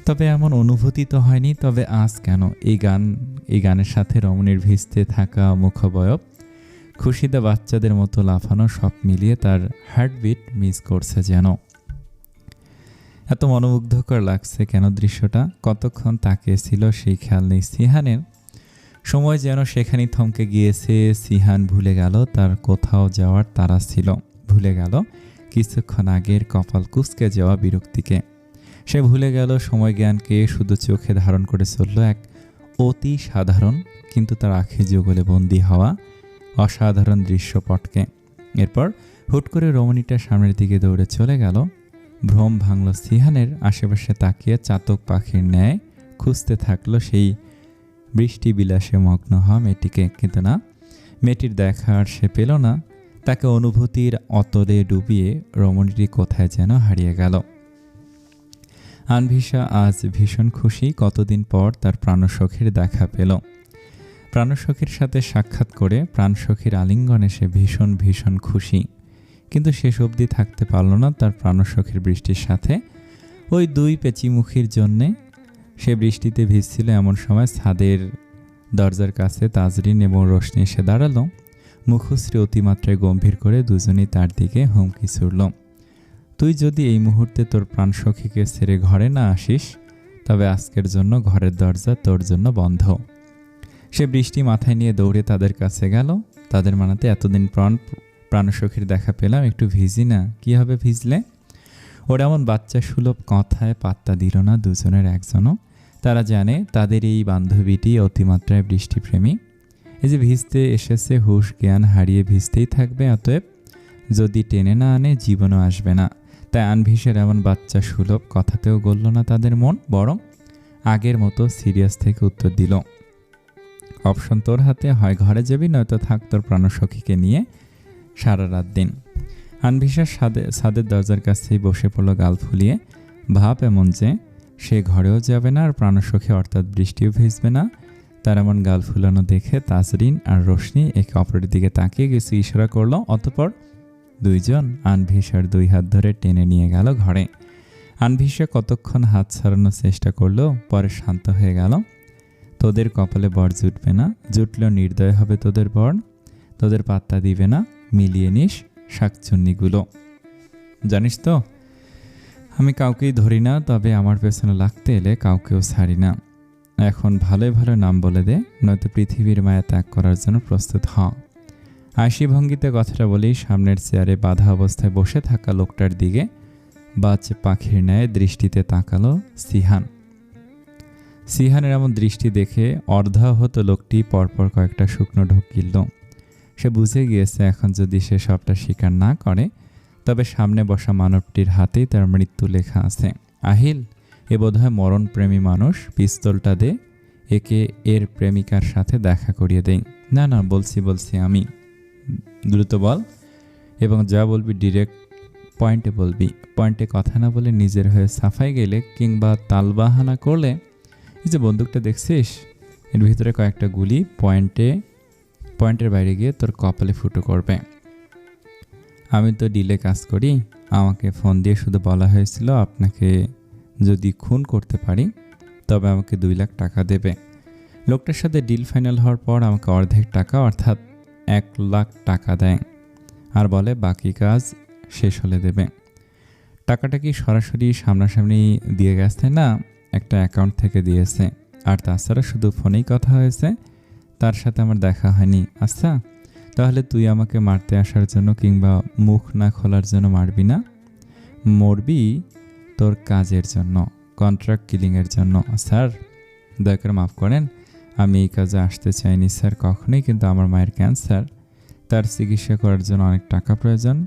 তবে এমন অনুভূতি তো হয়নি। তবে আজ কেন এই গানের সাথে রমণীর ভিজতে থাকা মুখবয়ব, খুশিতে বাচ্চাদের মতো লাফানো, সব মিলিয়ে তার হার্টবিট মিস করছে যেন। এত মনোমুগ্ধকর লাগছে কেন দৃশ্যটা, কতক্ষণ তাকিয়েছিল সেই খেয়াল নেই সিহানের। সময় যেন সেখানেই থমকে গিয়েছে। সিহান ভুলে গেল তার কোথাও যাওয়ার তাড়া ছিল, ভুলে গেল কিছুক্ষণ আগের কপাল কুঁচকে যাওয়া বিরক্তিকে। সে ভুলে গেল সময় জ্ঞানকে, শুধু চোখে ধারণ করে চলল এক অতি সাধারণ কিন্তু তার আঁখি যুগলে বন্দী হওয়া অসাধারণ দৃশ্যপটকে। এরপর হুট করে রমণীটা সামনের দিকে দৌড়ে চলে গেল। ভ্রম ভাঙল সিহানের। আশেপাশে তাকিয়ে চাতক পাখির ন্যায় খুঁজতে থাকলো সেই বৃষ্টি বিলাসে মগ্ন হওয়া মেয়েটিকে, কিন্তু না, মেয়েটির দেখা আর সে পেল না। তাকে অনুভূতির অতলে ডুবিয়ে রমণীটি কোথায় যেন হারিয়ে গেল। আনভিশা আজ ভীষণ খুশি, কতদিন পর তার প্রাণসখীর দেখা পেল। প্রাণসখীর সাথে সাক্ষাৎ করে প্রাণসখীর আলিঙ্গনে সে ভীষণ ভীষণ খুশি, কিন্তু শেষ অবধি থাকতে পারল না তার প্রাণসখীর বৃষ্টির সাথে। ওই দুই পেচিমুখীর জন্যে সে বৃষ্টিতে ভিজছিল। এমন সময় ছাদের দরজার কাছে তাজরিন এবং রোশনি এসে দাঁড়ালো। মুখশ্রী অতিমাত্রায় গম্ভীর করে দুজনেই তার দিকে হুমকি ছুড়ল। তুই যদি এই মুহূর্তে তোর প্রাণসখীকে ছেড়ে ঘরে না আসিস, তবে আজকের জন্য ঘরের দরজা তোর জন্য বন্ধ। সে বৃষ্টি মাথায় নিয়ে দৌড়ে তাদের কাছে গেল। তাদের মানাতে এতদিন প্রাণসখীর দেখা পেলাম, একটু ভিজি না। কী হবে ভিজলে? ওরা এমন বাচ্চা সুলভ কথায় পাত্তা দিল না দুজনের একজনও। তারা জানে তাদের এই বান্ধবীটি অতিমাত্রায় বৃষ্টিপ্রেমী। এই যে ভিজতে এসেছে, হুঁশ জ্ঞান হারিয়ে ভিজতেই থাকবে, অতএব যদি টেনে না আনে জীবনও আসবে না। তাই আনভিসের এমন বাচ্চা সুলভ কথাতেও গলল না তাদের মন, বরং আগের মতো সিরিয়াস থেকে উত্তর দিল, অপশন তোর হাতে, হয় ঘরে যাবি নয়তো থাক তোর প্রাণসখীকে নিয়ে সারা রাত দিন। আনভিসার ছাদের দরজার কাছেই বসে পড়ল গাল ফুলিয়ে। ভাব এমন যে সে ঘরেও যাবে না আর প্রাণসখী অর্থাৎ বৃষ্টিও ভিজবে না। তার এমন গাল ফুলানো দেখে তাজরিন আর রোশনি একে অপরের দিকে তাকিয়ে কিছু ইশারা করলো। অতঃপর দুইজন আনভিসার দুই হাত ধরে টেনে নিয়ে গেল ঘরে। আনভিসা কতক্ষণ হাত ছাড়ানোর চেষ্টা করলো, পরে শান্ত হয়ে গেল। তোদের কপালে বর জুটবে না, জুটলেও নির্দয় হবে তোদের বর, তোদের পাত্তা দিবে না, মিলিয়ে নিস শাকচুন্নিগুলো। জানিস তো, আমি কাউকেই ধরি না, তবে আমার পেছনে লাগতে এলে কাউকেও ছাড়ি না। এখন ভালোই ভালো নাম বলে দে, নয়তো পৃথিবীর মায়া ত্যাগ করার জন্য প্রস্তুত হ। আশি ভঙ্গিতে কথাটা বলেই সামনের চেয়ারে বাঁধা অবস্থায় বসে থাকা লোকটার দিকে বাচ্চা পাখির ন্যায় দৃষ্টিতে তাকালো সিহান। সিহানের এমন দৃষ্টি দেখে অর্ধাহত লোকটি পরপর কয়েকটা শুকনো ঢোক গিলল। সে বুঝে গিয়েছে এখন যদি সে সবটা স্বীকার না করে তবে সামনে বসা মানবটির হাতেই তার মৃত্যু লেখা আছে। আহিল, এ বোধহয় মরণপ্রেমী মানুষ, পিস্তলটা দে, একে এর প্রেমিকার সাথে দেখা করিয়ে দেই। না না, বলছি আমি। দ্রুত বল, এবং যা বলবি ডিরেক্ট পয়েন্টে বলবি। পয়েন্টে কথা না বলে নিজের হয়ে সাফাই গেলে কিংবা তালবাহানা করলে, এই যে বন্দুকটা দেখছিস, এর ভিতরে কয়েকটা গুলি পয়েন্টের বাইরে গিয়ে তোর কপালে ফুটো করবে। আমি তো ডিলে কাজ করি, আমাকে ফোন দিয়ে শুধু বলা হয়েছিল আপনাকে যদি খুন করতে পারি তবে আমাকে 2 লাখ টাকা দেবে। লোকটার সাথে ডিল ফাইনাল হওয়ার পর আমাকে অর্ধেক টাকা অর্থাৎ 1 লাখ টাকা দেয় আর বলে বাকি কাজ শেষ হলে দেবে। টাকাটা কি সরাসরি সামনাসামনি দিয়ে গেছে না একটা অ্যাকাউন্ট থেকে দিয়েছে? আর তাছাড়া শুধু ফোনেই কথা হয়েছে, তার সাথে আমার দেখা হয়নি। আচ্ছা, তাহলে তুই আমাকে মারতে আসার জন্য কিংবা মুখ না খোলার জন্য মারবি না, মরবি তোর কাজের জন্য, কন্ট্রাক্ট কিলিংয়ের জন্য। স্যার দয়া করে মাফ করেন, আমি এই কাজে আসতে চাইনি স্যার কখনোই, কিন্তু আমার মায়ের ক্যান্সার, তার চিকিৎসা করার জন্য অনেক টাকা প্রয়োজন।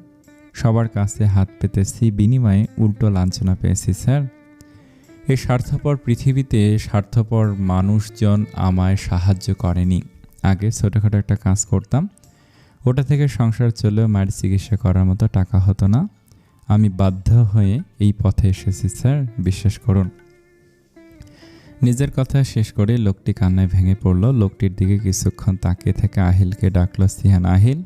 সবার কাছে হাত পেতেছি, বিনিময়ে উল্টো লাঞ্ছনা পেয়েছি স্যার। এই স্বার্থপর পৃথিবীতে স্বার্থপর মানুষজন আমায় সাহায্য করেনি। আগে ছোটোখাটো একটা কাজ করতাম, ওটা থেকে সংসার চলেও মায়ের চিকিৎসা করার মতো টাকা হতো না। আমি বাধ্য হয়ে এই পথে এসেছি স্যার, বিশ্বাস করুন। নিজের কথা শেষ করে লোকটি কান্নায় ভেঙে পড়ল। লোকটির দিকে কিছুক্ষণ তাকিয়ে থেকে আহিলকে ডাকলো। সিহান, আহিল,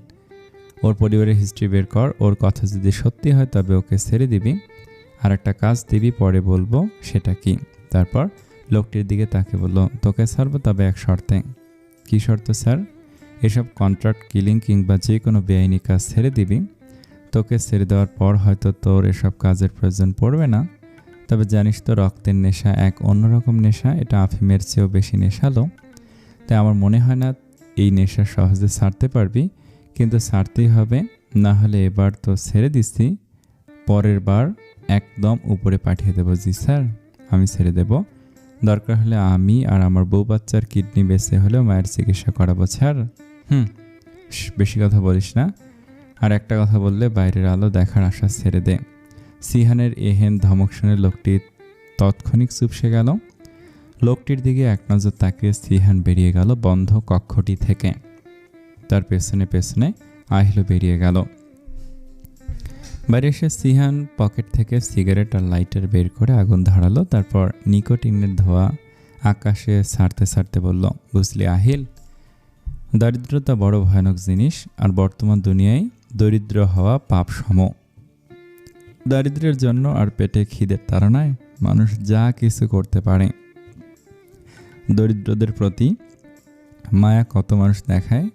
ওর পরিবারের হিস্ট্রি বের কর, ওর কথা যদি সত্যি হয় তবে ওকে ছেড়ে দিবি, আর একটা কাজ দিবি, পরে বলবো সেটা কি। তারপর লোকটির দিকে তাকে বলল, তোকে ছাড়বো তবে এক শর্তে। কি শর্ত স্যার? এসব কন্ট্রাক্ট কিলিং কিংবা যে কোনো বেআইনি কাজ ছেড়ে দিবি। তোকে ছেড়ে দেওয়ার পর হয়তো তোর এসব কাজের প্রয়োজন পড়বে না, তবে জানিস তো রক্তের নেশা এক অন্যরকম নেশা, এটা আফিমের চেয়েও বেশি নেশালো। তাই আমার মনে হয় না এই নেশা সহজে ছাড়তে পারবি, কিন্তু ছাড়তেই হবে, না হলে এবার তো ছেড়ে দিচ্ছি, পরের বার একদম উপরে পাঠিয়ে দেবো। জি স্যার, আমি ছেড়ে দেব, দরকার হলে আমি আর আমার বউ বাচ্চার কিডনি বেঁচে হলেও মায়ের চিকিৎসা করাবো স্যার। বেশি কথা বলিস না, আর একটা কথা বললে বাইরের আলো দেখার আশা ছেড়ে দে। সিহানের এহেন ধমক শুনে লোকটি তৎক্ষণিক চুপসে গেল। লোকটির দিকে এক নজর তাকিয়ে সিহান বেরিয়ে গেল বন্ধ কক্ষটি থেকে। তার পেছনে পেছনে আহিলও বেরিয়ে গেল। বাইরে এসে সিহান পকেট থেকে সিগারেট আর লাইটার বের করে আগুন ধরালো। তারপর নিকোটিনের ধোঁয়া আকাশে ছাড়তে ছাড়তে বলল, বুঝলি আহিল, দারিদ্রতা বড় ভয়ানক জিনিস, আর বর্তমান দুনিয়ায় দরিদ্র হওয়া পাপ সম। দারিদ্র্যের জন্য আর পেটে খিদের তাড়নায় মানুষ যা কিছু করতে পারে। দরিদ্রদের প্রতি মায়া কত মানুষ দেখায়,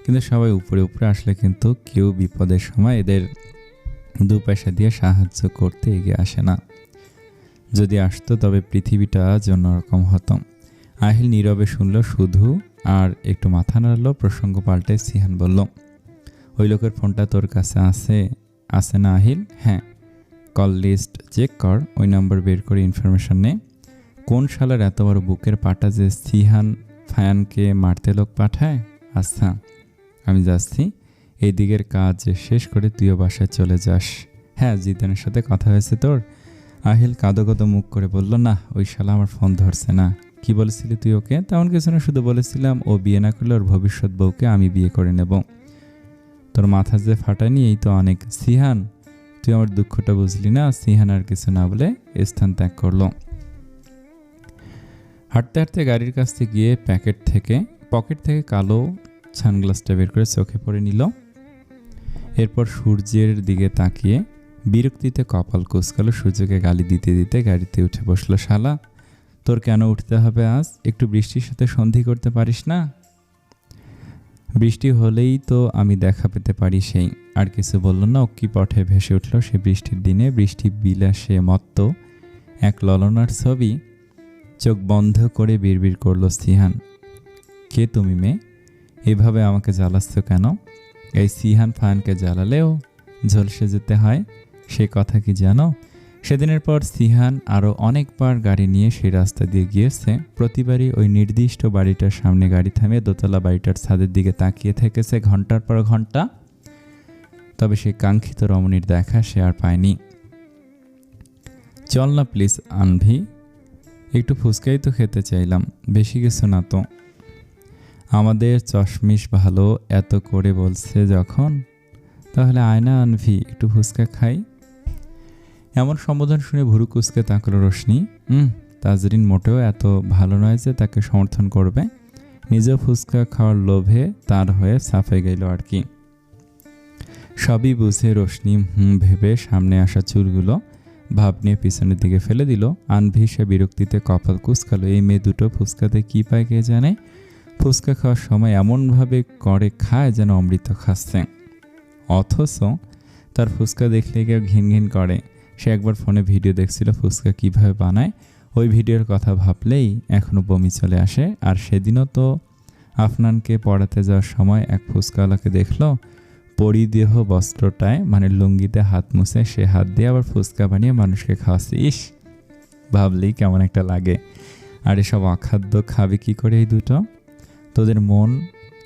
কিন্তু সবাই উপরে উপরে আসলে কিন্তু কেউ বিপদের সময় এদের 2 পয়সা দিয়ে সাহায্য করতে এগিয়ে আসে না। যদি আসতো তবে পৃথিবীটা অন্যরকম হতো। আহিল নীরবে শুনল শুধু, আর একটু মাথা নাড়ল। প্রসঙ্গ পাল্টে সিহান বলল, ওই লোকের ফোনটা তোর কাছে আছে না আহিল? হ্যাঁ, কল লিস্ট চেক কর, ওই নম্বর বের করে ইনফরমেশন নে। কোন শালার এত বড় বুকের পাটা যে সিহান ফায়ানকে মারতে লোক পাঠায়? আচ্ছা, আমি যাচ্ছি, এই দিকের কাজ শেষ করে তুইও বাসায় চলে যাস। হ্যাঁ, জিদানের সাথে কথা হয়েছে তোর? আহিল কাঁদো কাঁদো মুখ করে বলল, না, ওই শালা আমার ফোন ধরছে না। কি বলেছিলি তুই ওকে? তেমন কিছু না, শুধু বলেছিলাম ও বিয়ে না করলে ওর ভবিষ্যৎ বউকে আমি বিয়ে করে নেব। তোর মাথা যে ফাটায়নি এই তো অনেক। সিহান, তুই আমার দুঃখটা বুঝলি না। সিহান আর কিছু না বলে স্থান ত্যাগ করলো। হাঁটতে হাঁটতে গাড়ির কাছে গিয়ে পকেট থেকে কালো সানগ্লাসটা বের করে চোখে পড়ে নিল। এরপর সূর্যের দিকে তাকিয়ে বিরক্তিতে কপাল কুঁচকালো। সূর্যকে গালি দিতে দিতে গাড়িতে উঠে বসলো। শালা, তোর কেন উঠতে হবে আজ? একটু বৃষ্টির সাথে সন্ধি করতে পারিস না? বৃষ্টি হলেই তো আমি দেখা পেতে পারি সেই। আর কিছু বলল না, অক্কি পথে ভেসে উঠল সে বৃষ্টির দিনে বৃষ্টি বিলাসে মত্ত এক ললনার ছবি। চোখ বন্ধ করে বিড়বিড় করলো সিহান, কে তুমি মেয়ে? এভাবে আমাকে জ্বালাচ্ছ কেন? এই সিহান ফাহানকে জ্বালালেও ঝলসে যেতে হয়, সে কথা কি জানো? সেদিনের পর সিহান আরও অনেকবার গাড়ি নিয়ে সেই রাস্তা দিয়ে গিয়েছে। প্রতিবারই ওই নির্দিষ্ট বাড়িটার সামনে গাড়ি থামিয়ে দোতলা বাড়িটার ছাদের দিকে তাকিয়ে থেকেছে ঘন্টার পর ঘন্টা। তবে সেই কাঙ্ক্ষিত রমণীর দেখা সে আর পায়নি। চল না প্লিজ আনভি, একটু ফুচকাই তো খেতে চাইলাম, বেশি কিছু না তো। আমাদের চশমিশ ভালো এত করে বলছে যখন, তাহলে আয়না আনভি, একটু ফুচকা খাই। এমন সম্বোধন শুনে ভুরু কুচকে তাকালো রোশনি। তাজরিন মোটেও এত ভালো নয় যে তাকে সমর্থন করবে। নিজেও ফুচকা খাওয়ার লোভে তার হয়ে সাফে গেল আর কি। সবই বুঝে রোশনি ভেবে সামনে আসা চুলগুলো ভাব নিয়ে পিছনের দিকে ফেলে দিল। আনভি সে বিরক্তিতে কপাল কুচকালো। এই মেয়ে দুটো ফুচকাতে কি পায় কে জানে। ফুচকা খাওয়ার সময় এমনভাবে করে খায় যেন অমৃত খাচ্ছে, অথচ তার ফুচকা দেখলে কেউ ঘিন ঘিন করে। সে একবার ফোনে ভিডিও দেখছিল ফুচকা কিভাবে বানায়। ওই ভিডিওর কথা ভাবলেই এখনও বমি চলে আসে। আর সেদিনও তো আফনানকে পড়াতে যাওয়ার সময় এক ফুচকাওয়ালাকে দেখলো পরিদেহ বস্ত্রটায় মানে লুঙ্গিতে হাত মুছে সে হাত দিয়ে আবার ফুচকা বানিয়ে মানুষকে খাওয়াচ্ছে। ইস, ভাবলেই কেমন একটা লাগে। আর এসব অখাদ্য খাবে কি করে এই দুটো?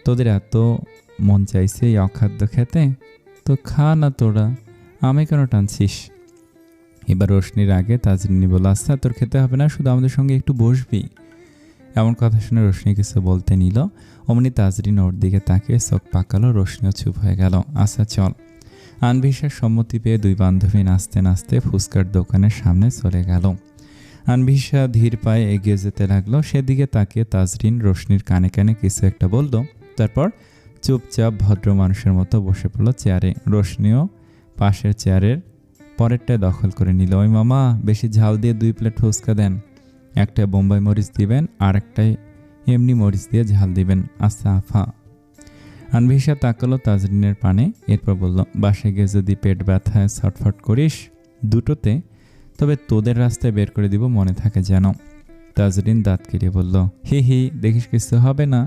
তোদের এত মন চাইছে এই অখাদ্য খেতে, তো খা না তোরা, আমি কেন টানছিস? এবার রোশনির আগে তাজরিনী বলল, আচ্ছা তোর খেতে হবে না, শুধু আমাদের সঙ্গে একটু বসবি। এমন কথা শুনে রোশনি কিছু বলতে নিল, অমনি তাজরিন ওর দিকে তাকিয়ে চোখ পাকালো। রোশনিও চুপ হয়ে গেল। আচ্ছা চল। আনভিসার সম্মতি পেয়ে দুই বান্ধবী নাচতে নাচতে ফুচকার দোকানের সামনে চলে গেল। আনভিসা ধীর পায়ে এগিয়ে যেতে লাগলো। সেদিকে তাকিয়ে তাজরিন রোশনির কানে কানে কিছু একটা বলল, তারপর চুপচাপ ভদ্র মানুষের মতো বসে পড়ল চেয়ারে। রোশনিও পাশের চেয়ারের পরেরটায় দখল করে নিল। ওই মামা, বেশি ঝাল দিয়ে 2 প্লেট ফুচকা দেন, একটা বোম্বাই মরিচ দিবেন আর একটাই এমনি মরিচ দিয়ে ঝাল দিবেন। আচ্ছা আফা। আনভিসা তাকালো তাজরিনের পানে, এরপর বলল, বাসায় গিয়ে যদি পেট ব্যথায় ছটফট করিস দুটোতে, তবে তোদের রাস্তায় বের করে দিব, মনে থাকে যেন। তাজরিন দাঁত কেড়ে বলল, হি হি, দেখিস কিছু হবে না।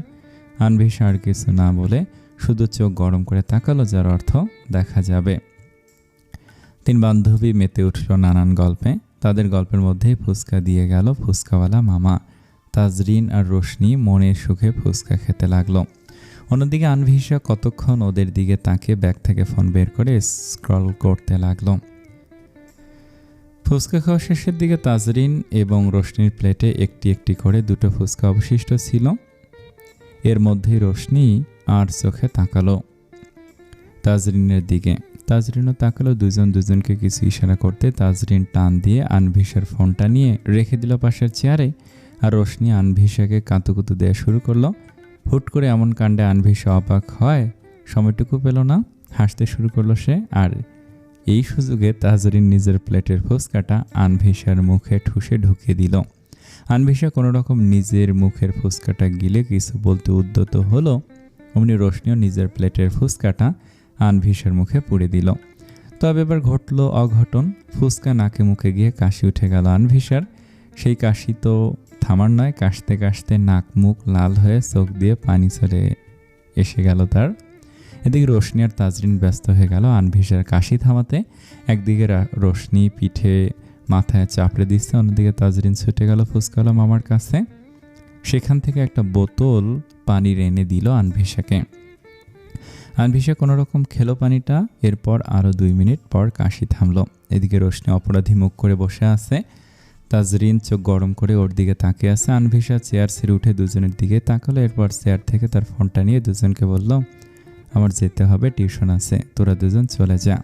আনভিসা আর কিছু না বলে শুধু চোখ গরম করে তাকালো, যার অর্থ দেখা যাবে। 3 বান্ধবী মেতে উঠল নানান গল্পে। তাদের গল্পের মধ্যেই ফুচকা দিয়ে গেল ফুচকাওয়ালা মামা। তাজরিন আর রোশনি মনের সুখে ফুচকা খেতে লাগলো। অন্যদিকে আনভিসা কতক্ষণ ওদের দিকে তাকিয়ে ব্যাগ থেকে ফোন বের করে স্ক্রল করতে লাগলো। ফুচকা খাওয়া শেষের দিকে তাজরিন এবং রোশনির প্লেটে একটি একটি করে 2টো ফুচকা অবশিষ্ট ছিল। এর মধ্যেই রোশনি আর চোখে তাকালো তাজরিনের দিকে। তাজরিনও তাকালো। দুজন দুজনকে কিছু ইশারা করতে তাজরিন টান দিয়ে আনভিসার ফোনটা নিয়ে রেখে দিল পাশের চেয়ারে। আর রোশনি আনভিসাকে কাতুকুতু দেওয়া শুরু করলো। হুট করে এমন কাণ্ডে আনভিসা অবাক হয়, সময়টুকু পেল না, হাসতে শুরু করলো সে। আর এই সুযোগে তাজরিন নিজের প্লেটের ফুচকাটা আনভিসার মুখে ঠুসে ঢুকিয়ে দিল। আনভিসা কোনোরকম নিজের মুখের ফুচকাটা গিলে কিছু বলতে উদ্যত হলো, অমনি রোশনিও নিজের প্লেটের ফুচকাটা আনভিসার মুখে পুড়ে দিল। তবে এবার ঘটল অঘটন। ফুচকা নাকে মুখে গিয়ে কাশি উঠে গেল আনভিসার। সেই কাশি তো থামার নয়, কাশতে কাশতে নাক মুখ লাল হয়ে চোখ দিয়ে পানি চলে এসে গেল তার। এদিকে রোশনি আর তাজরিন ব্যস্ত হয়ে গেল আনভিসার কাশি থামাতে। একদিকে রোশনি পিঠে মাথায় চাপড়ে দিচ্ছে, অন্যদিকে তাজরিন ছুটে গেল ফুচকাওয়ালা মামার কাছে। সেখান থেকে একটা বোতল পানির এনে দিল আনভিসাকে। আনভিসা কোনো রকম খেলো পানিটা। এরপর আরও 2 মিনিট পর কাশি থামলো। এদিকে রোশনি অপরাধী মুখ করে বসে আছে। তাজরিন চোখ গরম করে ওর দিকে তাকিয়ে আছে। আনভিসা চেয়ার ছেড়ে উঠে দুজনের দিকে তাকালো। এরপর চেয়ার থেকে তার ফোনটা নিয়ে দুজনকে বলল, আমার যেতে হবে, টিউশন আছে, তোরা দুজন চলে যা।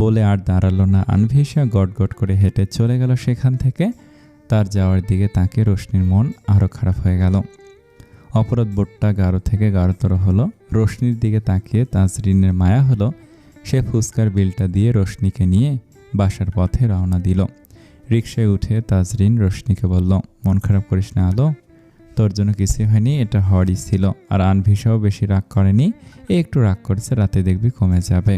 বলে আর দাঁড়ালো না আনভিসা, গট করে হেঁটে চলে গেল সেখান থেকে। তার যাওয়ার দিকে তাকিয়ে রোশনির মন আরও খারাপ হয়ে গেল। অপরাধ বোধটা গাঢ় থেকে গাঢ়তর হলো। রোশনির দিকে তাকিয়ে তাজরিনের মায়া হলো। সে ফুচকার বিলটা দিয়ে রোশনিকে নিয়ে বাসার পথে রওনা দিল। রিকশায় উঠে তাজরিন রোশনিকে বলল, মন খারাপ করিস না আলো, তোর জন্য কিছুই হয়নি, এটা হওয়ারই ছিল। আর আনভিসাও বেশি রাগ করেনি, একটু রাগ করেছে, রাতে দেখবি কমে যাবে।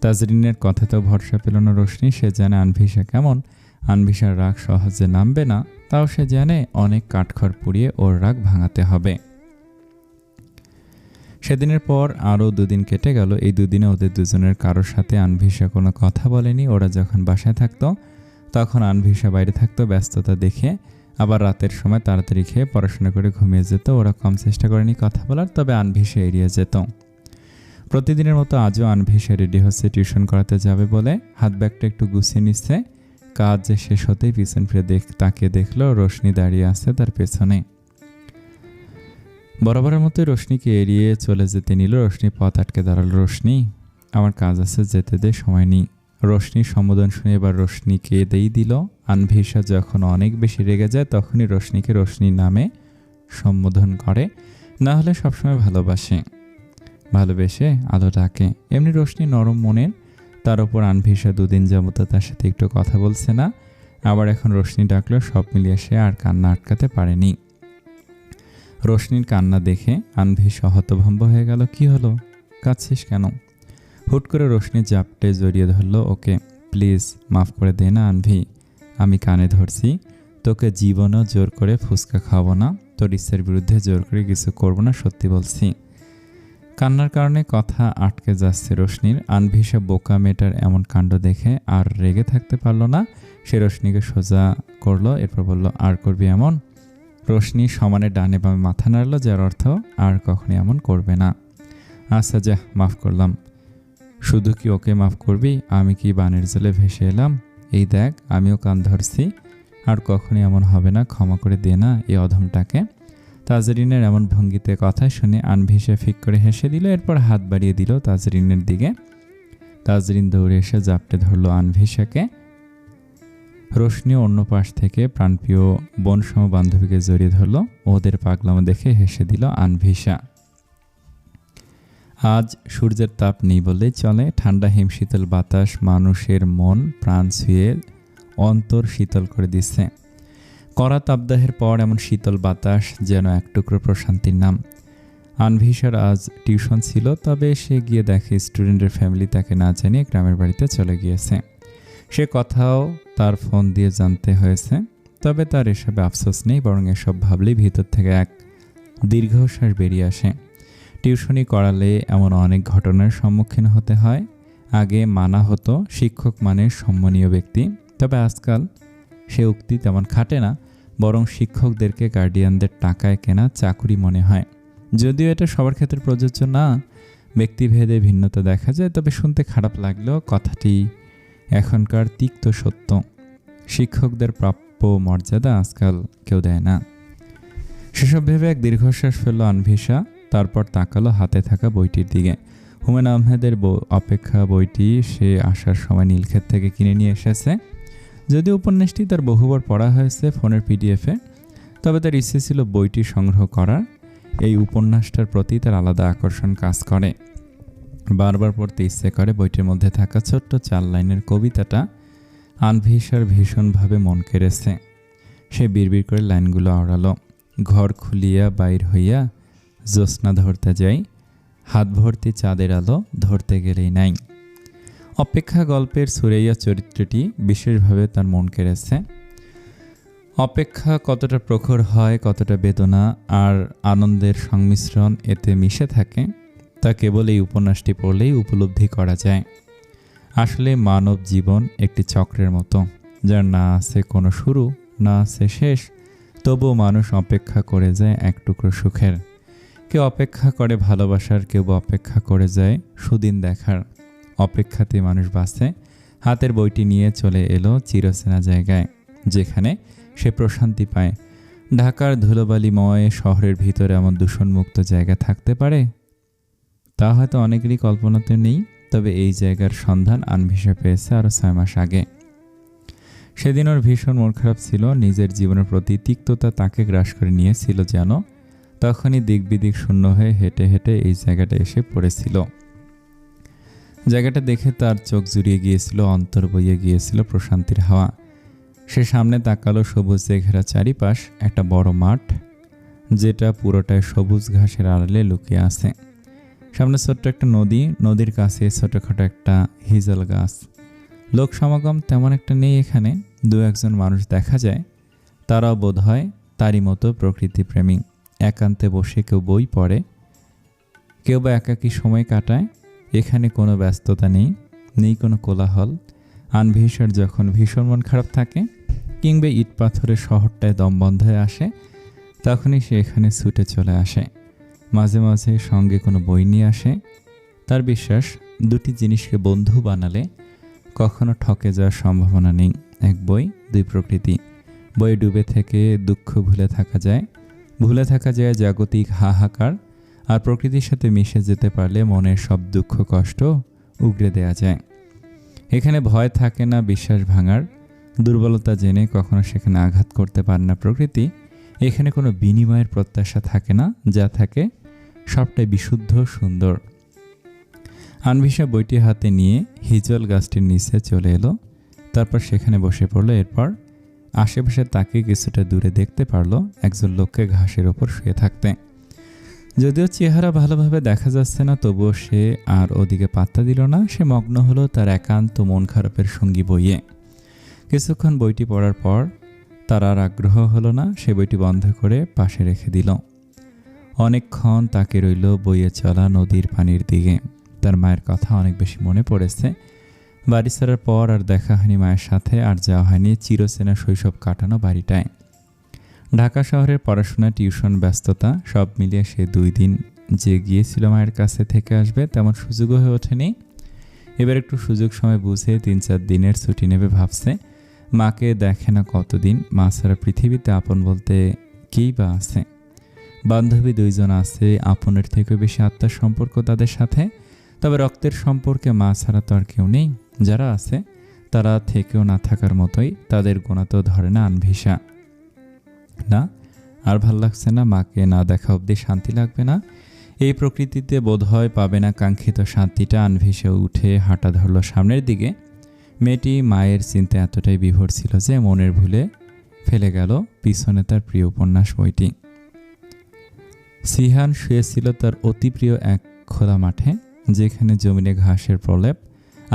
তাজরিনের কথাতেও ভরসা পেল না রোশনি। সে জানে আনভিসা কেমন, আনভিসার রাগ সহজে নামবে না। তাও সে জানে অনেক কাঠখড় পুড়িয়ে ওর রাগ ভাঙাতে হবে। সেদিনের পর আরও 2 দিন কেটে গেল। এই 2 দিনে ওদের দুজনের কারোর সাথে আনভিসা কোনো কথা বলেনি। ওরা যখন বাসায় থাকতো তখন আনভিসা বাইরে থাকতো ব্যস্ততা দেখে। আবার রাতের সময় তাড়াতাড়ি খেয়ে পড়াশোনা করে ঘুমিয়ে যেত। ওরা কম চেষ্টা করেনি কথা বলার, তবে আনভিসা এড়িয়ে যেত। প্রতিদিনের মতো আজও আনভিসা রেডি হচ্ছে টিউশন করাতে যাবে বলে। হাত ব্যাগটা একটু গুছিয়ে নিচ্ছে। কাজ যে শেষ হতেই পিছন ফিরে তাকিয়ে দেখলো রোশনি দাঁড়িয়ে আছে তার পেছনে। বরাবরের মতোই রোশনিকে এড়িয়ে চলে যেতে নিল। রোশনি পথ আটকে দাঁড়ালো। রোশনি, আমার কাজ আছে, যেতে দে, সময় নেই। রোশনির সম্বোধন শুনে এবার রোশনিকে দেই দিল। আনভিসা যখন অনেক বেশি রেগে যায় তখনই রোশনিকে রোশনির নামে সম্বোধন করে, না হলে সবসময় ভালোবেসে আলো ডাকে। এমনি রোশনি নরম মনের, তার ওপর আনভিসা 2 দিন যাবত তার সাথে একটু কথা বলছে না। আবার এখন রোশনি ডাকলো, সব মিলিয়ে সে আর কান্না আটকাতে পারেনি। রোশনির কান্না দেখে আনভিসা হতভম্ব হয়ে গেল। কি হলো, কাঁদছিস কেন? হুট করে রোশনি জাপটে জড়িয়ে ধরল ওকে। প্লিজ মাফ করে দে না আনভি, আমি কানে ধরছি, তোকে জীবনও জোর করে ফুচকা খাওয়াবো না, তোর ইচ্ছার বিরুদ্ধে জোর করে কিছু করবো না, সত্যি বলছি। কান্নার কারণে কথা আটকে যাচ্ছে রোশনির। আনভিসা বোকা মেয়েটার এমন কাণ্ড দেখে আর রেগে থাকতে পারলো না। সে রোশনিকে সোজা করলো, এরপর বলল, আর করবি এমন? রোশনি সমানে ডানে বামে মাথা নাড়ল, যার অর্থ আর কখনই এমন করবে না। আচ্ছা যা, মাফ করলাম। শুধু কি ওকে মাফ করবি? আমি কি বানের জলে ভেসে এলাম? এই দেখ, আমিও কান ধরছি, আর কখনই এমন হবে না, ক্ষমা করে দে না এই অধমটাকে। তাজরিনের এমন ভঙ্গিতে কথা শুনে আনভিসা ফিক করে হেসে দিল, এরপর হাত বাড়িয়ে দিল তাজরিনের দিকে। তাজরিন দৌড়ে এসে জাপটে ধরল আনভিসাকে। রোশনিও অন্য পাশ থেকে প্রাণপ্রিয় বোনসম বান্ধবীকে জড়িয়ে ধরল। ওদের পাগলামো দেখে হেসে দিল আনভিসা। আজ সূর্যের তাপ নেই বললেই চলে। ঠান্ডা হিমশীতল বাতাস মানুষের মন প্রাণ ছুঁয়ে অন্তর শীতল করে দিচ্ছে। কড়া তাপদাহের পর এমন শীতল বাতাস যেন এক টুকরো প্রশান্তির নাম। আনভিসার আজ টিউশন ছিল, তবে সে গিয়ে দেখে স্টুডেন্টের ফ্যামিলি তাকে না জানিয়ে গ্রামের বাড়িতে চলে গিয়েছে। সে কথাও তার ফোন দিয়ে জানতে হয়েছে, তবে তার এসবে আফসোস নেই, বরং এসব ভাবলেই ভিতর থেকে এক দীর্ঘশ্বাস বেরিয়ে আসে। টিউশনি করালে এমন অনেক ঘটনার সম্মুখীন হতে হয়। আগে মানা হতো শিক্ষক মানে সম্মানীয় ব্যক্তি, তবে আজকাল সে উক্তি তেমন খাটে না, বরং শিক্ষকদেরকে গার্ডিয়ানদের টাকায় কেনা চাকুরি মনে হয়। যদিও এটা সবার ক্ষেত্রে প্রযোজ্য না, ব্যক্তিভেদে ভিন্নতা দেখা যায়, তবে শুনতে খারাপ লাগলেও কথাটি এখনকার তিক্ত সত্য। শিক্ষকদের প্রাপ্য মর্যাদা আজকাল কেউ দেয় না। সেসব ভেবে এক দীর্ঘশ্বাস ফেলল আনভিসা, তারপর তাকালো হাতে থাকা বইটির দিকে। হুমায়ুন আহমেদের অপেক্ষা বইটি সে আসার সময় নীলক্ষেত থেকে কিনে নিয়ে এসেছে। যদিও উপন্যাসটি তার বহুবার পড়া হয়েছে ফোনের পিডিএফে, তবে তার ইচ্ছে ছিল বইটি সংগ্রহ করার। এই উপন্যাসটার প্রতি তার আলাদা আকর্ষণ কাজ করে। বারবার পড়তে ইচ্ছে করে। বইটির মধ্যে থাকা ছোট্ট 4 লাইনের কবিতাটা আনভিসার ভীষণভাবে মন কেড়েছে। সে বিড়বিড় করে লাইনগুলো আওড়ালো। ঘর খুলিয়া বাইর হইয়া জ্যোৎস্না ধরতে যাই, হাত ভর্তি চাঁদের আলো ধরতে গেলেই নাই। অপেক্ষা গল্পের সুরাইয়া চরিত্রটি বিশেষভাবে তার মন কেড়েছে। অপেক্ষা কতটা প্রখর হয়, কতটা বেদনা আর আনন্দের সংমিশ্রণ এতে মিশে থাকে, তা কেবল এই উপন্যাসটি পড়লেই উপলব্ধি করা যায়। আসলে মানব জীবন একটি চক্রের মতো, যার না আছে কোনো শুরু, না আছে শেষ, তবুও মানুষ অপেক্ষা করে যায় এক টুকরো সুখের। কেউ অপেক্ষা করে ভালোবাসার, কেউ অপেক্ষা করে যায় সুদিন দেখার। অপেক্ষাতে মানুষ বাঁচে। হাতের বইটি নিয়ে চলে এলো চিরচেনা জায়গায়, যেখানে সে প্রশান্তি পায়। ঢাকার ধুলোবালিময় শহরের ভিতরে এমন দূষণমুক্ত জায়গা থাকতে পারে, তা হয়তো অনেকেরই কল্পনাতে নেই। তবে এই জায়গার সন্ধান আনভিসা পেয়েছে আরও 6 মাস আগে। সেদিন ওর ভীষণ মন খারাপ ছিল। নিজের জীবনের প্রতি তিক্ততা তাকে গ্রাস করে নিয়েছিল যেন। তখনই দিক বিদিক শূন্য হয়ে হেঁটে হেঁটে এই জায়গাটা এসে পড়েছিল। জায়গাটা দেখে তার চোখ জুড়িয়ে গিয়েছিল, অন্তর বইয়ে গিয়েছিল প্রশান্তির হাওয়া। সে সামনে তাকালো, সবুজে ঘেরা চারিপাশ একটা বড় মাঠ, যেটা পুরোটাই সবুজ ঘাসের আড়ালে লুকিয়ে আছে। সামনে ছোট্ট একটা নদী, নদীর কাছে ছোটখাটো একটা হিজল গাছ। লোক সমাগম তেমন একটা নেই এখানে, দু একজন মানুষ দেখা যায়, তারাও বোধ হয় তারই মতো প্রকৃতিপ্রেমী। একান্তে বসে কেউ বই পড়ে, কেউ বা একাকী সময় কাটায়। এখানে কোনো ব্যস্ততা নেই, নেই কোনো কোলাহল। আনভিসার যখন ভীষণ মন খারাপ থাকে কিংবা ইট পাথরের শহরটায় দম বন্ধ হয়ে আসে, তখনই সে এখানে ছুটে চলে আসে। মাঝে মাঝে সঙ্গে কোনো বই নিয়ে আসে। তার বিশ্বাস, দুটি জিনিসকে বন্ধু বানালে কখনো ঠকে যাওয়ার সম্ভাবনা নেই। এক বই, দুই প্রকৃতি। বই ডুবে থেকে দুঃখ ভুলে থাকা যায় জাগতিক হাহাকার, আর প্রকৃতির সাথে মিশে যেতে পারলে মনের সব দুঃখ কষ্ট উগরে দেয়া যায়। এখানে ভয় থাকে না বিশ্বাস ভাঙার, দুর্বলতা জেনে কখনো সেখানে আঘাত করতে পারে না প্রকৃতি। এখানে কোনো বিনিময়ের প্রত্যাশা থাকে না, যা থাকে সবটাই বিশুদ্ধ সুন্দর। আনভিসা বইটি হাতে নিয়ে হিজল গাছটির নিচে চলে এলো, তারপর সেখানে বসে পড়লো। এরপর আশেপাশে তাকে কিছুটা দূরে দেখতে পারলো একজন লোককে ঘাসের ওপর শুয়ে থাকতে। যদিও চেহারা ভালোভাবে দেখা যাচ্ছে না, তবুও সে আর ওদিকে পাত্তা দিল না। সে মগ্ন হলো তার একান্ত মন খারাপের সঙ্গী বইয়ে। কিছুক্ষণ বইটি পড়ার পর তার আর আগ্রহ হলো না, সে বইটি বন্ধ করে পাশে রেখে দিল। অনেকক্ষণ তাকে রইল বইয়ে চলা নদীর পানির দিকে। তার মায়ের কথা অনেক বেশি মনে পড়েছে। বাড়ি ছাড়ার পর আর দেখা হয়নি মায়ের সাথে, আর যাওয়া হয়নি চিরচেনা শৈশব কাটানো বাড়িটায়। ঢাকা শহরের পড়াশোনা, টিউশন, ব্যস্ততা সব মিলিয়ে সে 2 দিন যে গিয়েছিল মায়ের কাছে থেকে আসবে, তেমন সুযোগও হয়ে ওঠেনি। এবার একটু সুযোগ সময় বুঝে 3-4 দিনের ছুটি নেবে ভাবছে। মাকে দেখে না কতদিন, মা ছাড়া পৃথিবীতে আপন বলতে কেই বা আছে? বান্ধবী 2 জন আছে, আপনের থেকেও বেশি আত্মার সম্পর্ক তাদের সাথে। তবে রক্তের সম্পর্কে মা ছাড়া তো আর কেউ নেই। যারা আছে তারা থেকেও না থাকার মতোই, তাদের গোনাতেও ধরে না আনভিসা। না, আর ভাল লাগছে না, মাকে না দেখা অবধি শান্তি লাগবে না। এই প্রকৃতিতে বোধহয় পাবে না কাঙ্ক্ষিত শান্তিটা। আনভিসে উঠে হাঁটা ধরল সামনের দিকে। মেয়েটি মায়ের চিন্তা এতটাই বিভোর ছিল যে মনের ভুলে ফেলে গেল পিছনে তার প্রিয় উপন্যাস বইটি। সিহান শুয়েছিল তার অতি প্রিয় এক খোলা মাঠে, যেখানে জমিনে ঘাসের প্রলেপ,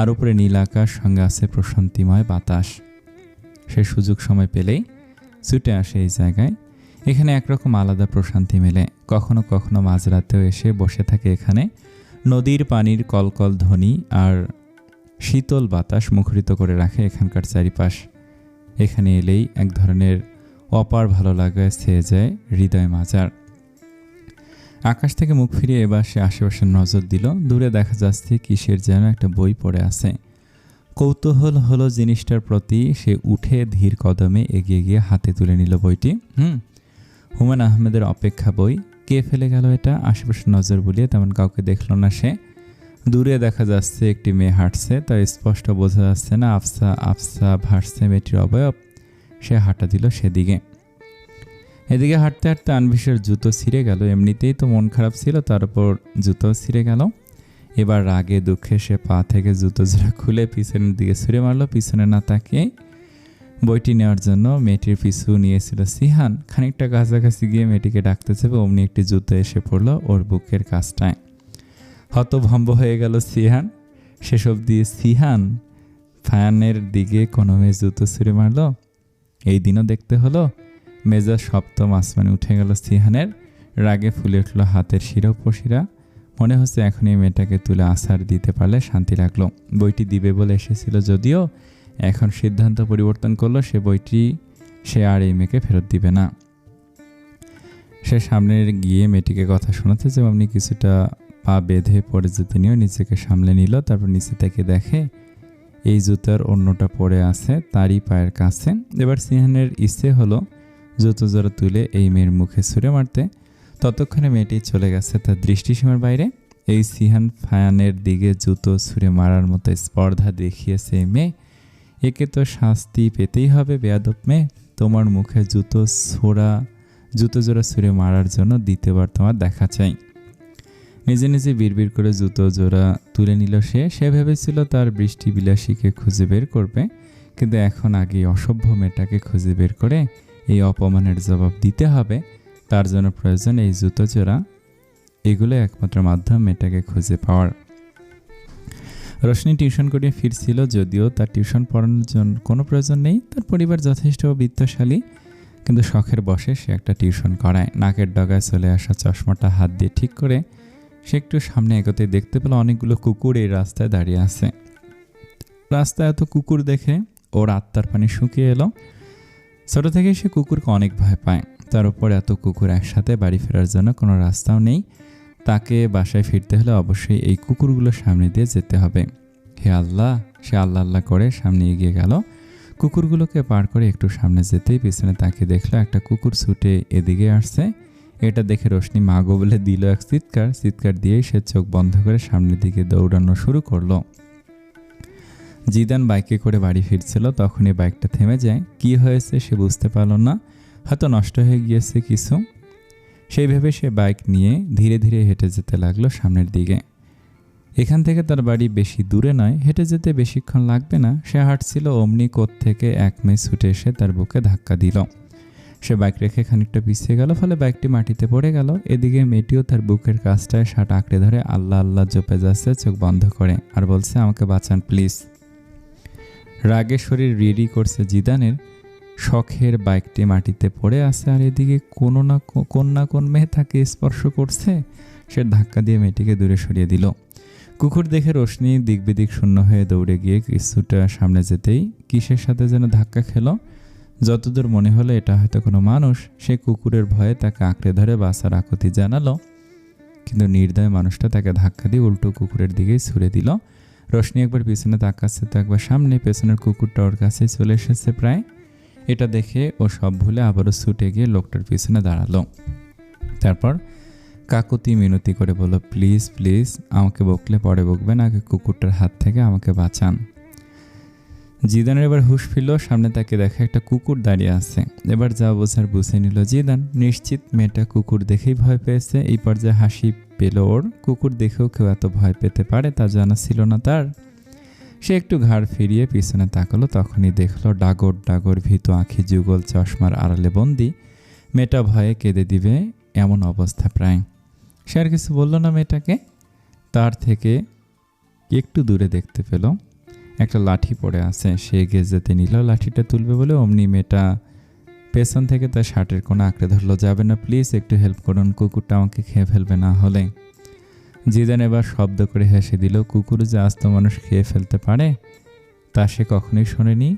আর উপরে নীল আকাশ, সঙ্গে আছে প্রশান্তিময় বাতাস। সে সুযোগ সময় পেলেই ছুটে আসে এই জায়গায়। এখানে একরকম আলাদা প্রশান্তি মেলে। কখনো কখনো মাঝরাতেও এসে বসে থাকে এখানে। নদীর পানির কলকল ধ্বনি আর শীতল বাতাস মুখরিত করে রাখে এখানকার চারিপাশ। এখানে এলেই এক ধরনের অপার ভালো লাগায় ছেয়ে যায় হৃদয় মাজার। আকাশ থেকে মুখ ফিরিয়ে এবার সে আশেপাশে নজর দিল। দূরে দেখা যাচ্ছে কিসের যেন একটা বই পড়ে আছে। কৌতূহল হলো জিনিসটার প্রতি। সে উঠে ধীর কদমে এগিয়ে গিয়ে হাতে তুলে নিল বইটি। হুমায়ূন আহমেদের অপেক্ষা বই। কে ফেলে গেল এটা? আশেপাশে নজর বুলিয়ে তেমন কাউকে দেখল না সে। দূরে দেখা যাচ্ছে একটি মেয়ে হাঁটছে, তাই স্পষ্ট বোঝা যাচ্ছে না আফসা আফসা ভাসছে মেয়েটির অবয়ব। সে হাঁটা দিল সেদিকে। এদিকে হাঁটতে হাঁটতে আনভিসের জুতো ছিঁড়ে গেল। এমনিতেই তো মন খারাপ ছিল, তার উপর জুতো ছিঁড়ে গেল। এবার রাগে দুঃখে সে পা থেকে জুতো জোড়া খুলে পিছনের দিকে ছুঁড়ে মারল। পিছনে না তাকিয়ে বইটি নেওয়ার জন্য মেয়েটির পিছু নিয়েছিল সিহান। খানিকটা কাছাকাছি গিয়ে মেয়েটিকে ডাকতে যাবে, অমনি একটি জুতো এসে পড়ল ওর বুকের কাছটায়। হতভম্ব হয়ে গেল সিহান। সেসব দিয়ে সিহান ফায়ানের দিকে কোনো মেয়ে জুতো ছুঁড়ে মারল। এই দিনও দেখতে হলো। মেজাজ সপ্তম আসমানে উঠে গেল সিহানের। রাগে ফুলে উঠল হাতের শিরা উপশিরা। মনে হচ্ছে এখন এই মেয়েটাকে তুলে আছাড় দিতে পারলে শান্তি লাগলো। বইটি দিবে বলে এসেছিল, যদিও এখন সিদ্ধান্ত পরিবর্তন করলো সে বইটি সে আর এই মেয়েকে ফেরত দিবে না। সে সামনে গিয়ে মেয়েটিকে কথা শোনাতে যে অমনি কিছুটা পা বেঁধে পড়ে যেতে নিয়েও নিজেকে সামলে নিল। তারপর নিচে থেকে দেখে এই জুতার অন্যটা পড়ে আছে তারই পায়ের কাছে। এবার সিহানের ইচ্ছে হলো জুতো জোড়া তুলে এই মেয়ের মুখে ছুঁড়ে মারতে। ততক্ষণে মেয়েটি চলে গেছে তার দৃষ্টিসীমার বাইরে। এই সিহান ফায়ানের দিকে জুতো ছুঁড়ে মারার মতো স্পর্ধা দেখিয়েছে এই মেয়ে। একে তো শাস্তি পেতেই হবে বেয়াদব মেয়ে। তোমার মুখে জুতো জোড়া ছুঁড়ে মারার জন্য দ্বিতীয়বার তোমার দেখা চাই। নিজে নিজে বিড়বিড় করে জুতো জোড়া তুলে নিল সে। ভেবেছিল তার বৃষ্টি বিলাসীকে খুঁজে বের করবে, কিন্তু এখন আগে অসভ্য মেয়েটাকে খুঁজে বের করে এই অপমানের জবাব দিতে হবে। তার জন্য প্রয়োজন এই জুতো জোড়া। এগুলো একমাত্র মাধ্যম মেয়েটাকে খুঁজে পাওয়ার। রোশনি টিউশন করিয়ে ফিরছিল, যদিও তার টিউশন পড়ানোর জন্য কোনো প্রয়োজন নেই। তার পরিবার যথেষ্ট বিত্তশালী, কিন্তু শখের বশে সে একটা টিউশন করায়। নাকের ডগায় চলে আসা চশমাটা হাত দিয়ে ঠিক করে সে একটু সামনে এগোতে দেখতে পেল অনেকগুলো কুকুর এই রাস্তায় দাঁড়িয়ে আছে। রাস্তায় এত কুকুর দেখে ওর আত্মার পানি শুকিয়ে এলো। ছোট থেকে সে কুকুরকে অনেক ভয় পায়, তার উপর এত কুকুর একসাথে বাড়ি ফেরার জন্য কোনো রাস্তাও নেই। তাকে বাসায় ফিরতে হলে অবশ্যই এই কুকুরগুলোর সামনে দিয়ে যেতে হবে। হে আল্লাহ, সে আল্লাহ আল্লাহ করে সামনে এগিয়ে গেল। কুকুরগুলোকে পার করে একটু সামনে যেতেই পিছনে তাকিয়ে দেখলো একটা কুকুর ছুটে এদিকে আসছে। এটা দেখে রোশনি মাগো বলে দিল এক চিৎকার দিয়েই সে চোখ বন্ধ করে সামনের দিকে দৌড়ানো শুরু করলো। জিদান বাইকে করে বাড়ি ফিরছিল, তখনই বাইকটা থেমে যায়। কি হয়েছে সে বুঝতে পারল না, হয়তো নষ্ট হয়ে গিয়েছে কিছু। সেই ভেবে সে বাইক নিয়ে ধীরে ধীরে হেঁটে যেতে লাগলো সামনের দিকে। এখান থেকে তার বাড়ি বেশি দূরে নয়, হেঁটে যেতে বেশিক্ষণ লাগবে না। সে হাঁটছিল, অমনি থেকে এক মেয়ে ছুটে এসে তার বুকে ধাক্কা দিল। সে বাইক রেখে খানিকটা পিছিয়ে গেল, ফলে বাইকটি মাটিতে পড়ে গেল। এদিকে মেয়েটিও তার বুকের কাছটায় শার্ট আঁকড়ে ধরে আল্লাহ আল্লাহ জপে যাচ্ছে চোখ বন্ধ করে, আর বলছে আমাকে বাঁচান প্লিজ। রাগে শরীর রিরি করছে জিদানের। শখের বাইকটি মাটিতে পড়ে আছে, আর এদিকে কোন না কোন মেয়ে তাকে স্পর্শ করছে। সে ধাক্কা দিয়ে মেয়েটিকে দূরে সরিয়ে দিল। কুকুর দেখে রোশনি দিক বিদিক শূন্য হয়ে দৌড়ে গিয়ে কিছুটা সামনে যেতেই কিসের সাথে যেন ধাক্কা খেলো। যতদূর মনে হলো এটা হয়তো কোনো মানুষ। সে কুকুরের ভয়ে তাকে আঁকড়ে ধরে বাঁচার আকুতি জানালো, কিন্তু নির্দয় মানুষটা তাকে ধাক্কা দিয়ে উল্টো কুকুরের দিকেই ছুড়ে দিল। রোশনি একবার পিছনে তাকাচ্ছে তো একবার সামনে, পেছনের কুকুরটা ওর কাছে চলে এসেছে প্রায়। এটা দেখে ও সব ভুলে আবারও ছুটে গিয়ে লোকটার পিছনে দাঁড়ালো। তারপর কাকুতি মিনতি করে বলল, প্লিজ প্লিজ, আমাকে বকলে পরে বকবেন, আগে কুকুরটার হাত থেকে আমাকে বাঁচান। জিদানের এবার হুঁশ ফিরল, সামনে তাকে দেখে একটা কুকুর দাঁড়িয়ে আছে। এবার যা বোঝার বুঝে নিল জিদান। নিশ্চিত মেয়েটা কুকুর দেখেই ভয় পেয়েছে। এই পর্যায়ে হাসি পেল ওর। কুকুর দেখেও কেউ এত ভয় পেতে পারে তা জানা ছিল না তার। সে একটু ঘাড় ফিরিয়ে পিছনে তাকালো, তখনই দেখলো ডাগর ডাগর ভীত আঁখি যুগল চশমার আড়ালে বন্দি। মেয়েটা ভয়ে কেঁদে দিবে এমন অবস্থা প্রায়। সে আর কিছু বলল না মেয়েটাকে। তার থেকে একটু দূরে দেখতে পেল একটা লাঠি পড়ে আছে। সে এগিয়ে যেতে নিল, লাঠিটা তুলবে বলে অমনি মেয়েটা পেছন থেকে তার শার্টের কোণা আঁকড়ে ধরলো। যাবে না প্লিজ, একটু হেল্প করুন, কুকুরটা আমাকে খেয়ে ফেলবে না হলে। জিদান এবার শব্দ করে হেসে দিল। কুকুর যে আস্ত মানুষ খেয়ে ফেলতে পারে তা সে কখনোই শোনেনি।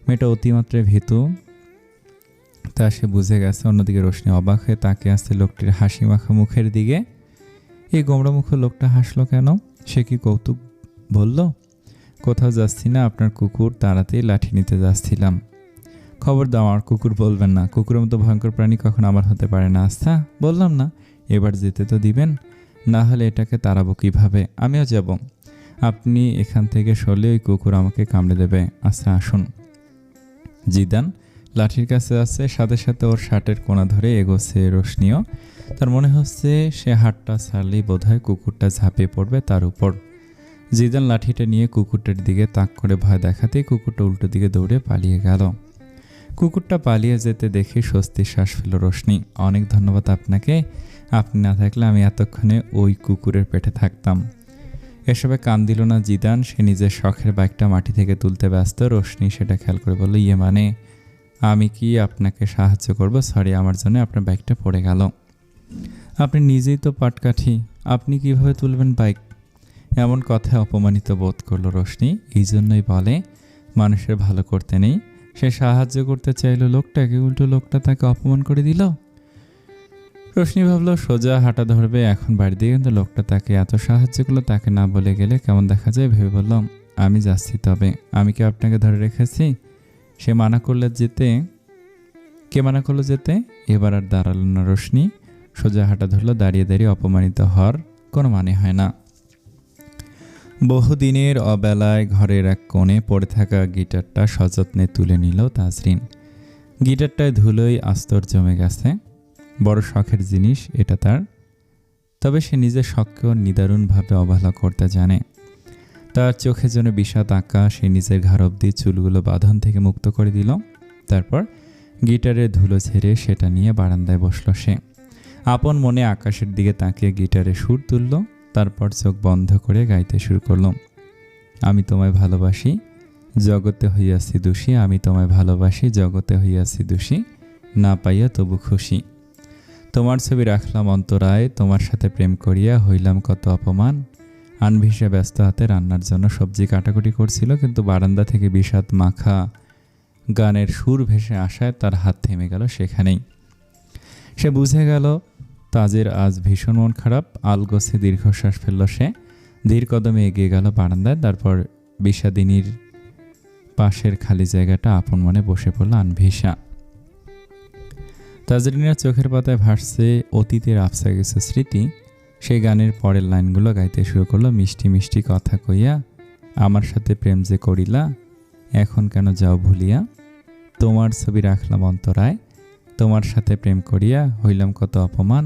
মেয়েটা অতিমাত্রায় ভীতু তা সে বুঝে গেছে। অন্যদিকে রোশনি অবাক হয়ে তাকিয়ে আসছে লোকটির হাসি মাখা মুখের দিকে। এই গোমড়া মুখে লোকটা হাসলো কেন? সে কি কৌতুক বলল, কোথাও যাচ্ছি না, আপনার কুকুর তাড়াতেই লাঠি নিতে যাচ্ছিলাম। খবর দাও, আমার কুকুর বলবেন না। কুকুরের মতো ভয়ঙ্কর প্রাণী কখন আমার হতে পারে না। আচ্ছা বললাম না, এবার যেতে তো দিবেন, না হলে এটাকে তাড়াবো কিভাবে? আমিও যাব। আপনি এখান থেকে সরলে ওই কুকুর আমাকে কামড়ে দেবে। আচ্ছা আসুন। জিদান লাঠির কাছে আছে, সাথে সাথে ওর শার্টের কোণা ধরে এগোচ্ছে রোশনিও। তার মনে হচ্ছে সে হাতটা ছাড়লেই বোধহয় কুকুরটা ঝাঁপিয়ে পড়বে তার উপর। জিদান লাঠিটা নিয়ে কুকুরটার দিকে তাক করে ভয় দেখাতেই কুকুরটা উল্টো দিকে দৌড়ে পালিয়ে গেল। কুকুরটা পালিয়ে যেতে দেখে স্বস্তির শ্বাস ফেল রোশনি। অনেক ধন্যবাদ আপনাকে, আপনি না থাকলে আমি এতক্ষণে ওই কুকুরের পেটে থাকতাম। এসবে কান দিল না জিদান। সে নিজের শখের বাইকটা মাটি থেকে তুলতে ব্যস্ত। রোশনি সেটা খেয়াল করে বলল, ইয়ে মানে আমি কি আপনাকে সাহায্য করব? সরি, আমার জন্য আপনার বাইকটা পড়ে গেল। আপনি নিজেই তো পাটকাঠি, আপনি কিভাবে তুলবেন বাইক? এমন কথায় অপমানিত বোধ করলো রোশনি। এই জন্যই বলে মানুষের ভালো করতে নেই। সে সাহায্য করতে চাইলো লোকটাকে, উল্টো লোকটা তাকে অপমান করে দিল। রোশনি ভাবলো সোজা হাঁটা ধরবে এখন বাড়ি দিয়ে, কিন্তু লোকটা তাকে এত সাহায্য করলো, তাকে না বলে গেলে কেমন দেখা যায় ভেবে বললাম আমি যাচ্ছি। তবে আমি কি আপনাকে ধরে রেখেছি? সে মানা করলে যেতে। কে মানা করলো যেতে? এবার আর দাঁড়ালো না রোশনি, সোজা হাঁটা ধরলো। দাঁড়িয়ে দাঁড়িয়ে অপমানিত হওয়ার কোনো মানে হয় না। বহুদিনের অবেলায় ঘরের এক কোণে পড়ে থাকা গিটারটা সযত্নে তুলে নিল তাজরিন। গিটারটায় ধুলোয় আস্তর জমে গেছে। বড় শখের জিনিস এটা তার, তবে সে নিজের শখকেও নিদারুণভাবে অবহেলা করতে জানে। তার চোখে যেন বিষাদ আঁকা। সে নিজের ঘাড় অবধি চুলগুলো বাঁধন থেকে মুক্ত করে দিল। তারপর গিটারের ধুলো ঝেড়ে সেটা নিয়ে বারান্দায় বসল সে। আপন মনে আকাশের দিকে তাকিয়ে গিটারে সুর তুলল। তারপর চোখ বন্ধ করে গাইতে শুরু করল। আমি তোমায় ভালোবাসি, জগতে হইয়াছি দোষী। আমি তোমায় ভালোবাসি, জগতে হইয়াছি দোষী। না পাইয়া তবু খুশি। তোমার ছবি রাখলাম অন্তরায়, তোমার সাথে প্রেম করিয়া হইলাম কত অপমান। আনভিসে ব্যস্ত হাতে রান্নার জন্য সবজি কাটাকুটি করছিল, কিন্তু বারান্দা থেকে বিষাদ মাখা গানের সুর ভেসে আসায় তার হাত থেমে গেল সেখানেই। সে বুঝে গেল তাজের আজ ভীষণ মন খারাপ। আলগোছে দীর্ঘশ্বাস ফেলল সে। ধীর কদমে এগিয়ে গেল বারান্দায়। তারপর বিষাদিনীর পাশের খালি জায়গাটা আপন মনে বসে পড়ল আনভিসা। তাজরিনের চোখের পাতায় ভাসছে অতীতের আফসা কিছু স্মৃতি। সেই গানের পরের লাইনগুলো গাইতে শুরু করলো। মিষ্টি মিষ্টি কথা কইয়া আমার সাথে প্রেম যে করিলা, এখন কেন যাও ভুলিয়া। তোমার ছবি রাখলাম অন্তরায়, তোমার সাথে প্রেম করিয়া হইলাম কত অপমান।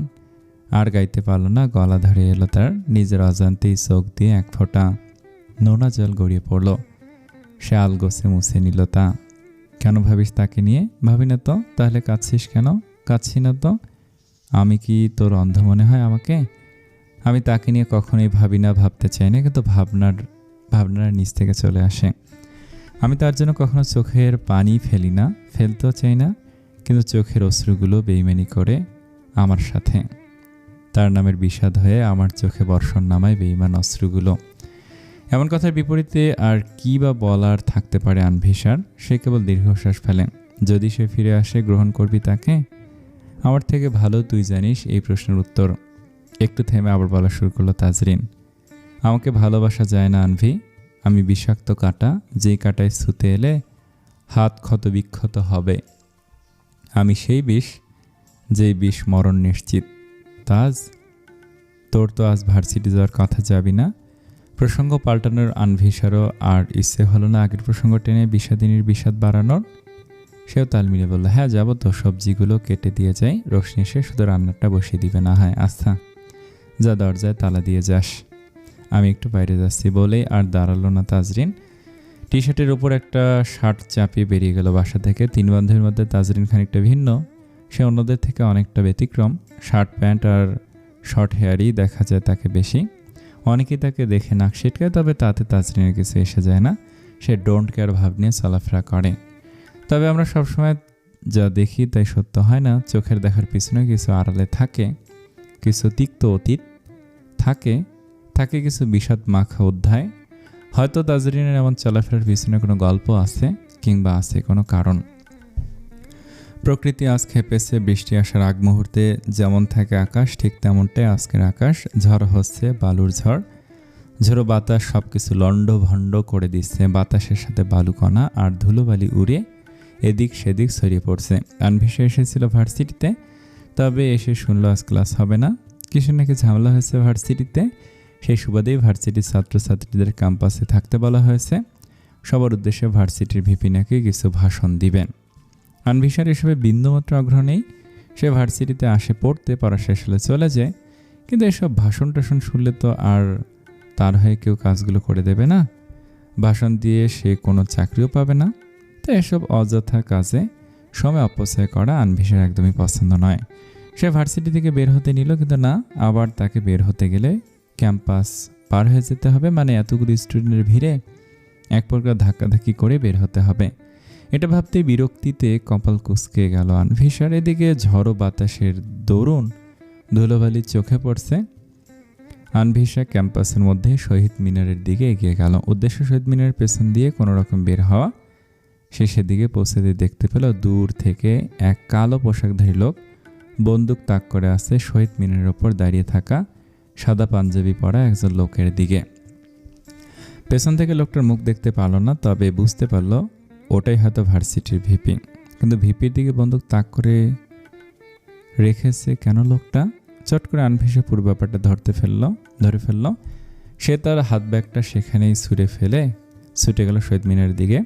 আর গাইতে পারল না, গলা ধরে এলো তার। নিজের অজান্তেই চোখ দিয়ে এক ফোঁটা নোনা জল গড়িয়ে পড়ল। সে আলগোছে মুছে নিল তা। কেন ভাবিস তাকে নিয়ে? ভাবি না তো। তাহলে কাঁদছিস কেন? কাঁদছি না তো। আমি কি তোর অন্ধ মনে হয় আমাকে? আমি তাকে নিয়ে কখনোই ভাবি না, ভাবতে চাই না, কিন্তু ভাবনার নিচ থেকে চলে আসে। আমি তার জন্য কখনো চোখের পানি ফেলি না, ফেলতেও চাই না, কিন্তু চোখের অশ্রুগুলো বেইমানি করে আমার সাথে। তার নামের বিষাদ হয়ে আমার চোখে বর্ষণ নামায় বেইমান অশ্রুগুলো। এমন কথার বিপরীতে আর কি বা বলার থাকতে পারে আনভিসার? সে কেবল দীর্ঘশ্বাস ফেলে। যদি সে ফিরে আসে, গ্রহণ করবি তাকে? আমার থেকে ভালো তুই জানিস এই প্রশ্নের উত্তর। একটু থেমে আবার বলা শুরু করলো তাজরিন। আমাকে ভালোবাসা যায় না আনভি। আমি বিষাক্ত কাঁটা, যেই কাঁটায় ছুতে এলে হাত ক্ষত বিক্ষত হবে। আমি সেই বিষ, যেই বিষ মরণ নিশ্চিত। তাজ, তোর তো আজ ভার্সিটি যাওয়ার কথা, যাবি না? প্রসঙ্গ পাল্টানোর আনভিসারও আর ইচ্ছে হলো না আগের প্রসঙ্গ টেনে বিষাদিনীর বিষাদ বাড়ানোর। সেও তাল মিলে বলল, হ্যাঁ যাবো তো, সবজিগুলো কেটে দিয়ে যাই। রোশনি এসে শুধু রান্নাটা বসিয়ে দিবে না হয়। আচ্ছা যা, দরজায় তালা দিয়ে যাস, আমি একটু বাইরে যাচ্ছি। বলেই আর দাঁড়ালো না তাজরিন। টি শার্টের ওপর একটা শার্ট চাপিয়ে বেরিয়ে গেল বাসা থেকে। তিন বান্ধবীর মধ্যে তাজরিন খানিকটা ভিন্ন। সে অন্যদের থেকে অনেকটা ব্যতিক্রম। শার্ট প্যান্ট আর শর্ট হেয়ারই দেখা যায় তাকে বেশি। অনেকেই তাকে দেখে নাক ছিটকায়, তবে তাতে তাজরিনের কিছু এসে যায় না। সে ডোন্ট কেয়ার ভাব নিয়ে চলাফেরা করে। তবে আমরা সবসময় যা দেখি তাই সত্য হয় না। চোখের দেখার পিছনে কিছু আড়ালে থাকে, কিছু তিক্ত অতীত থাকে, কিছু বিষাদ মাখা অধ্যায়। হয়তো তাজরিনের এমন চলাফেরার পিছনে কোনো গল্প আছে, কিংবা আছে কোনো কারণ। প্রকৃতি আজ খেপেছে। বৃষ্টি আসার আগ মুহূর্তে যেমন থাকে আকাশ, ঠিক তেমনটাই আজকের আকাশ। ঝড় হচ্ছে, বালুর ঝড়। ঝোড়ো বাতাস সব কিছু লন্ড ভণ্ড করে দিচ্ছে। বাতাসের সাথে বালুকণা আর ধুলোবালি উড়ে এদিক সেদিক ছড়িয়ে পড়ছে। আনভিসা এসেছিল ভার্সিটিতে, তবে এসে শুনলো আজ ক্লাস হবে না। কিছু নাকি ঝামেলা হয়েছে ভার্সিটিতে। সেই সুবাদেই ভার্সিটির ছাত্রছাত্রীদের ক্যাম্পাসে থাকতে বলা হয়েছে। সবার উদ্দেশ্যে ভার্সিটির ভিপি নাকি কিছু ভাষণ দিবেন। আনভিসার এসবে বিন্দুমাত্র আগ্রহ নেই। সে ভার্সিটিতে আসে পড়তে, পড়া শেষ হলে চলে যায়। কিন্তু এসব ভাষণ টাষণ শুনলে তো আর তার হয়ে কেউ কাজগুলো করে দেবে না। ভাষণ দিয়ে সে কোনো চাকরিও পাবে না। তো এসব অযথা কাজে সময় অপচয় করা আনভিসার একদমই পছন্দ নয়। সে ভার্সিটি থেকে বের হতে নিল, কিন্তু না, আবার তাকে বের হতে গেলে ক্যাম্পাস পার হয়ে যেতে হবে। মানে এতগুলো স্টুডেন্টের ভিড়ে এক প্রকার ধাক্কাধাক্কি করে বের হতে হবে। এটা ভাবতে বিরক্তিতে কপাল কুঁচকে গেল আনভিসার। এদিকে ঝড়ো বাতাসের দরুন ধুলোবালি চোখে পড়ছে। আনভিসা ক্যাম্পাসের মধ্যে শহীদ মিনারের দিকে এগিয়ে গেল। উদ্দেশ্য শহীদ মিনারের পেছন দিয়ে কোনো রকম বের হওয়া। সে সেদিকে পৌঁছাতে দেখতে পেল দূর থেকে এক কালো পোশাকধারী লোক বন্দুক তাক করে আছে শহীদ মিনারের ওপর দাঁড়িয়ে থাকা সাদা পাঞ্জাবি পরা একজন লোকের দিকে। পেছন থেকে লোকটার মুখ দেখতে পারল না, তবে বুঝতে পারল ওটাই হয়তো ভার্সিটির ভিপি। কিন্তু ভিপির দিকে বন্দুক তাক করে রেখেছে কেন লোকটা? চট করে আনভিসা পুরো ব্যাপারটা ধরে ফেলল। সে তার হাত ব্যাগটা সেখানেই ছুটে গেল শহীদ মিনারের দিকে।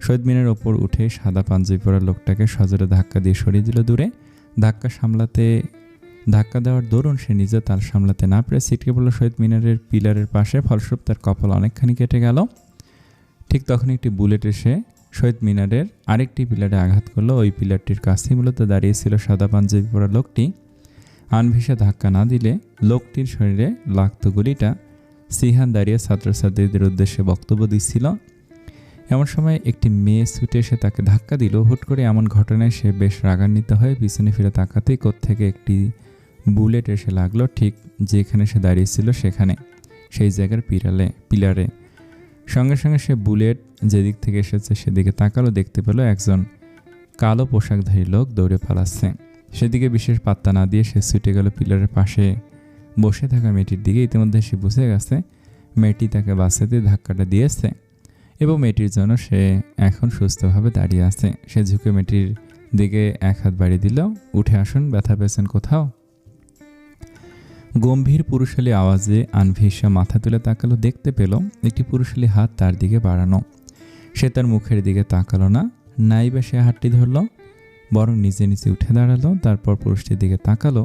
শহীদ মিনারের ওপর উঠে সাদা পাঞ্জাবি পরা লোকটাকে সজোরে ধাক্কা দিয়ে সরিয়ে দিল দূরে। ধাক্কা সামলাতে ধাক্কা দেওয়ার দরুন সে নিজে তাল সামলাতে না পেরে ছিটকে পড়ল শহীদ মিনারের পিলারের পাশে। ফলস্বরূপ তার কপাল অনেকখানি কেটে গেল। ঠিক তখন একটি বুলেট এসে শহীদ মিনারের আরেকটি পিলারে আঘাত করলো। ওই পিলারটির কাছেই মূলত দাঁড়িয়েছিল সাদা পাঞ্জাবি পরা লোকটি। আনভিশা ধাক্কা না দিলে লোকটির শরীরে লাগত গুলিটা। সিহান দাঁড়িয়ে ছাত্রছাত্রীদের উদ্দেশ্যে বক্তব্য দিচ্ছিল। এমন সময় একটি মেয়ে ছুটে এসে তাকে ধাক্কা দিল। হুট করে এমন ঘটনায় সে বেশ রাগান্বিত হয়ে পিছনে ফিরে তাকাতেই কোত্থেকে একটি বুলেট এসে লাগলো ঠিক যেখানে সে দাঁড়িয়েছিল সেখানে, সেই জায়গার পিলারে। সঙ্গে সঙ্গে সে বুলেট যেদিক থেকে এসেছে সেদিকে তাকালো, দেখতে পেল একজন কালো পোশাকধারী লোক দৌড়ে পালাচ্ছে। সেদিকে বিশেষ পাত্তা না দিয়ে সে ছুটে গেল পিলারের পাশে বসে থাকা মেয়েটির দিকে। ইতিমধ্যে সে বুঝে গেছে মেয়েটি তাকে বাঁচাতে ধাক্কাটা দিয়েছে এবং মেয়েটির জন্য সে এখন সুস্থভাবে দাঁড়িয়ে আছে। সে ঝুঁকে মেয়েটির দিকে এক হাত বাড়িয়ে দিল। উঠে আসুন, ব্যথা পেয়েছেন কোথাও? গম্ভীর পুরুষালী আওয়াজে আনভিশা মাথা তুলে তাকালো। দেখতে পেল একটি পুরুষালী হাত তার দিকে বাড়ানো। সে তার মুখের দিকে তাকালো না, নাইবা সে হাতটি ধরল, বরং নিজে নিজে উঠে দাঁড়ালো। তারপর পুরুষটির দিকে তাকালো।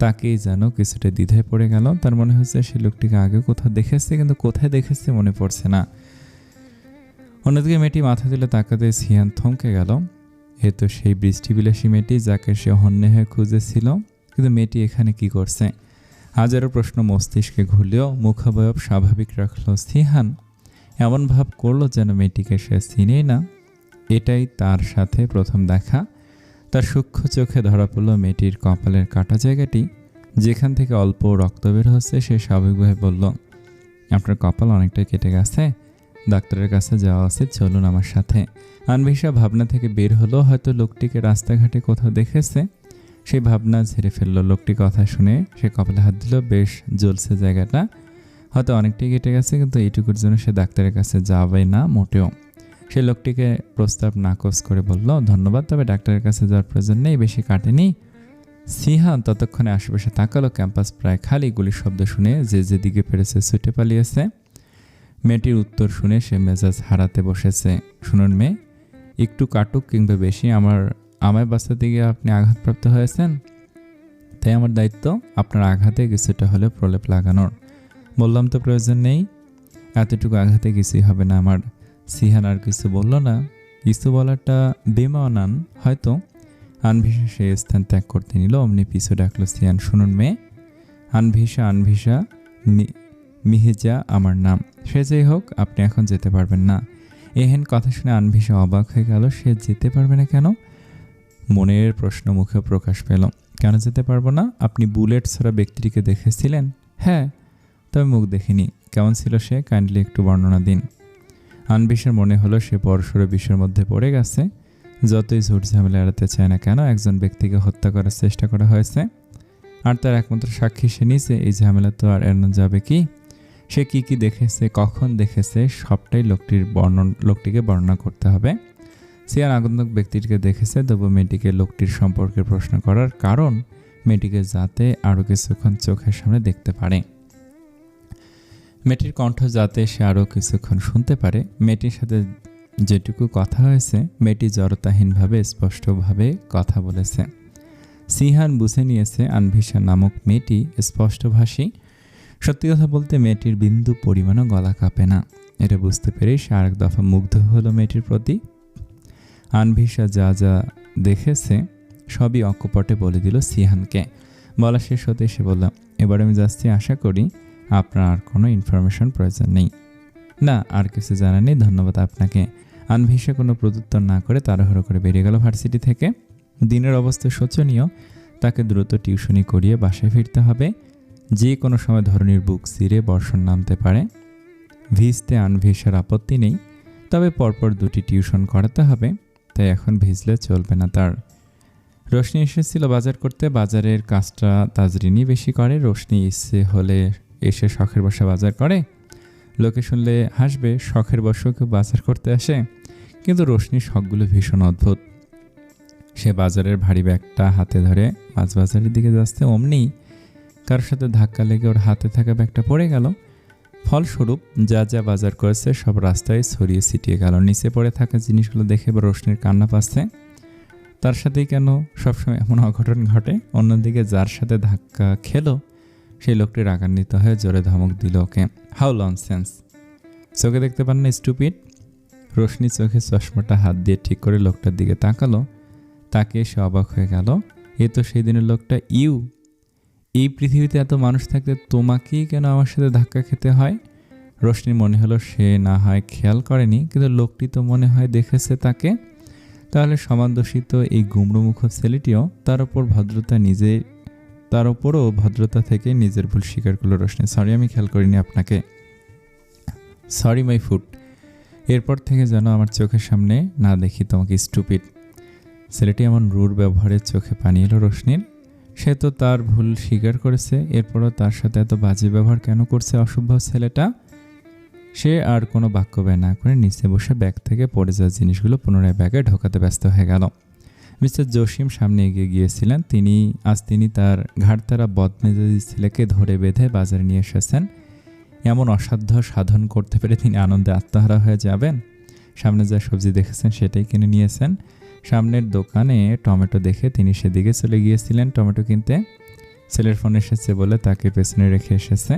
তাকেই যেন কিছুটা দ্বিধায় পড়ে গেল। তার মনে হচ্ছে সে লোকটিকে আগে কোথাও দেখেছে, কিন্তু কোথায় দেখেছে মনে পড়ছে না। অন্যদিকে মেয়েটি মাথা তুলে তাকাতে সিহান থমকে গেল। এ তো সেই বৃষ্টিবিলাসী মেয়েটি যাকে সে হন্যে হয়ে খুঁজেছিল। কিন্তু মেয়েটি এখানে কি করছে? হাজারো প্রশ্ন মস্তিষ্কে ঘুরলেও মুখাবয়ব স্বাভাবিক রাখল সিহান। এমন ভাব করলো যেন মেয়েটিকে সে চিনেই না। এটাই তার সাথে প্রথম দেখা। তার সূক্ষ্ম চোখে ধরা পড়ল মেয়েটির কপালের কাটা জায়গাটি, যেখান থেকে অল্প রক্ত বের হচ্ছে। সে স্বাভাবিকভাবে বলল, আপনার কপাল অনেকটাই কেটে গেছে, ডাক্তারের কাছে যাওয়া উচিত, চলুন আমার সাথে। আনভিশা ভাবনা থেকে বের হলো। হয়তো লোকটিকে রাস্তাঘাটে কোথাও দেখেছে। সেই ভাবনা ঝেড়ে ফেললো। লোকটি কথা শুনে সে কপালে হাত দিল। বেশ জ্বলছে জায়গাটা, হয়তো অনেকটাই কেটে গেছে, কিন্তু এইটুকুর জন্য সে ডাক্তারের কাছে যাবে না মোটেও। সে লোকটিকে প্রস্তাব নাকচ করে বলল, ধন্যবাদ, তবে ডাক্তারের কাছে যাওয়ার প্রয়োজন নেই, বেশি কাটেনি। সিহান ততক্ষণে আশেপাশে তাকালো। ক্যাম্পাস প্রায় খালি। গুলির শব্দ শুনে যে যেদিকে পেরেছে ছুটে পালিয়েছে। মেয়েটির উত্তর শুনে সে মেজাজ হারাতে বসেছে। শুনুন মেয়ে, একটু কাটুক কিংবা বেশি, আমায় বাঁচাতে গিয়ে আপনি আঘাতপ্রাপ্ত হয়েছেন, তাই আমার দায়িত্ব আপনার আঘাতে কিছুটা হলেও প্রলেপ লাগানোর। বললাম তো প্রয়োজন নেই, এতটুকু আঘাতে কিছুই হবে না আমার। সিহান আর কিছু বলল না। কিছু বলাটা বেমানান হয়তো। আনভিশা সেই স্থান ত্যাগ করতে নিল। অমনি পিছু ডাকলো সিহান, শুনুন মেয়ে, আনভিশা মিহিজা আমার নাম। সে যেই হোক, আপনি এখন যেতে পারবেন না। এহেন কথা শুনে আনভিশা অবাক হয়ে গেল। সে যেতে পারবে না কেন? মনের প্রশ্ন মুখে প্রকাশ পেল। কেন যেতে পারবো না? আপনি বুলেট ছাড়া ব্যক্তিটিকে দেখেছিলেন? হ্যাঁ, তবে মুখ দেখিনি। কেমন ছিল সে? কাইন্ডলি একটু বর্ণনা দিন। আনভিশার মনে হলো সে বড়সড় বিষয়ের মধ্যে পড়ে গেছে। যতই ঝুট ঝামেলা এড়াতে চায় না কেন, একজন ব্যক্তিকে হত্যা করার চেষ্টা করা হয়েছে, আর তার একমাত্র সাক্ষী সে নিজে। এই ঝামেলা তো আর এড়ানো যাবে কি? সে কি কি দেখেছে, কখন দেখেছে, সবটাই লোকটিকে বর্ণনা করতে হবে। সিয়ান আগন্তুক ব্যক্তিটিকে দেখেছে, তবু মেয়েটিকে লোকটির সম্পর্কে প্রশ্ন করার কারণ মেয়েটিকে যাতে আরও কিছুক্ষণ চোখের সামনে দেখতে পারে, মেয়েটির কণ্ঠ যাতে সে আরও কিছুক্ষণ শুনতে পারে। মেয়েটির সাথে যেটুকু কথা হয়েছে, মেয়েটি জড়তাহীনভাবে স্পষ্টভাবে কথা বলেছে। সিহান বুঝে নিয়েছে আনভিশা নামক মেয়েটি স্পষ্টভাষী। সত্যি কথা বলতে মেয়েটির বিন্দু পরিমাণও গলা কাঁপে না। এটা বুঝতে পেরেই সে আরেক দফা মুগ্ধ হলো মেয়েটির প্রতি। আনভিশা যা যা দেখেছে সবই অকপটে বলে দিল সিহানকে। বলা শেষ হতে সে বলল, এবার আমি যাচ্ছি, আশা করি আপনার আর কোনো ইনফরমেশন প্রয়োজন নেই। না, আর কিছু জানা নেই, ধন্যবাদ আপনাকে। আনভিশা কোনো প্রত্যুত্তর না করে তাড়াহুড়ো করে বেরিয়ে গেল ভার্সিটি থেকে। দিনের অবস্থা শোচনীয়। তাকে দ্রুত টিউশনি করিয়ে বাসায় ফিরতে হবে। যে কোনো সময় ধরনীর বুক চিরে বর্ষণ নামতে পারে। ভিজতে আনভিশার আপত্তি নেই, তবে পরপর দুটি টিউশন করাতে হবে, তাই এখন ভিজলে চলবে না তার। রোশনি এসেছিল বাজার করতে। বাজারের কাজটা তাজরিনই বেশি করে। রোশনি ইচ্ছে হলে এসে শখের বসে বাজার করে। লোকে শুনলে হাসবে, শখের বসেও কেউ বাজার করতে আসে। কিন্তু রোশনির শখগুলো ভীষণ অদ্ভুত। সে বাজারের ভারী ব্যাগটা হাতে ধরে মাছ বাজারের দিকে যাচ্ছে, অমনি কারোর সাথে ধাক্কা লেগে ওর হাতে থাকা ব্যাগটা পড়ে গেল। ফলস্বরূপ যা যা বাজার করেছে সব রাস্তায় ছড়িয়ে ছিটিয়ে গেল। নিচে পড়ে থাকা জিনিসগুলো দেখে রোশনির কান্না পাচ্ছে। তার সাথেই কেন সবসময় এমন অঘটন ঘটে? অন্যদিকে যার সাথে ধাক্কা খেলো সেই লোকটি রাগান্বিত হয়ে জোরে ধমক দিল ওকে। How nonsense! চোখে দেখতে পান না স্টুপিড? রোশনি চোখে চশমাটা হাত দিয়ে ঠিক করে লোকটার দিকে তাকালো। তাকে সে অবাক হয়ে গেল। এ তো সেই দিনের লোকটা। এই পৃথিবীতে এত মানুষ থাকতে তোমাকেই কেন আমার সাথে ধাক্কা খেতে হয়? রোশনির মনে হলো সে না হয় খেয়াল করেনি, কিন্তু লোকটি তো মনে হয় দেখেছে তাকে। তাহলে সমান দোষিত এই গুমড়োমুখ ছেলেটিও তার উপরও ভদ্রতা থেকে নিজের ভুল স্বীকার করলো। রোশনি, সরি, আমি খেয়াল করিনি আপনাকে। Sorry my foot. এরপর থেকে যেন আমার চোখের সামনে না দেখি তোমাকে, স্টুপিড। ছেলেটি এমন রূঢ় ব্যবহারের চোখে পানি এলো রোশনির। সে তো তার ভুল স্বীকার করেছে, এরপরও তার সাথে এত বাজে ব্যবহার কেন করছে অসভ্য ছেলেটা? সে আর কোনো বাক্য ব্যয় না করে নিচে বসে ব্যাগ থেকে পড়ে যাওয়া জিনিসগুলো পুনরায় ব্যাগে ঢোকাতে ব্যস্ত হয়ে গেল। মিস্টার জসিম সামনে এগিয়ে গিয়েছিলেন। তিনি তার ঘাড়তারা বদমেজাজি ছেলেকে ধরে বেঁধে বাজারে নিয়ে এসেছেন। এমন অসাধ্য সাধন করতে পেরে তিনি আনন্দে আত্মহারা হয়ে যাবেন। সামনে যা সবজি দেখেছেন সেটাই কিনে নিয়েছেন। সামনের দোকানে টমেটো দেখে তিনি সেদিকে চলে গিয়েছিলেন টমেটো কিনতে। ছেলের ফোন এসেছে বলে তাকে পেছনে রেখে এসেছে।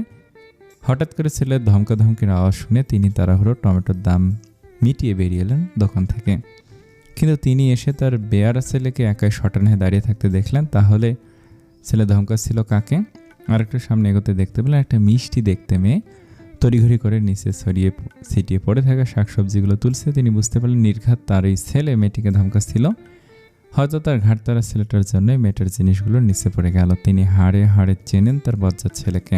হঠাৎ করে ছেলের ধমকাধমকির আওয়াজ শুনে তিনি তাড়াহুড়ো টমেটোর দাম মিটিয়ে বেরিয়ে এলেন দোকান থেকে। কিন্তু তিনি এসে তার বেয়ারা ছেলেকে একাই শটানে দাঁড়িয়ে থাকতে দেখলেন। তাহলে ছেলে ধমকাচ্ছিল কাকে? আরেকটু সামনে এগোতে দেখতে পেলেন একটা মিষ্টি দেখতে মেয়ে তড়িঘড়ি করে নিচে ছিটিয়ে পড়ে থাকা শাকসবজিগুলো তুলছে। তিনি বুঝতে পারলেন নির্ঘাত তার এই ছেলে মেয়েটিকে ধমকাচ্ছিল। হয়তো তার ঘাটতারা ছেলেটার জন্যই মেয়েটার জিনিসগুলো নিচে পড়ে গেল। তিনি হাড়ে হাড়ে চেনেন তার বজ্জাত ছেলেকে।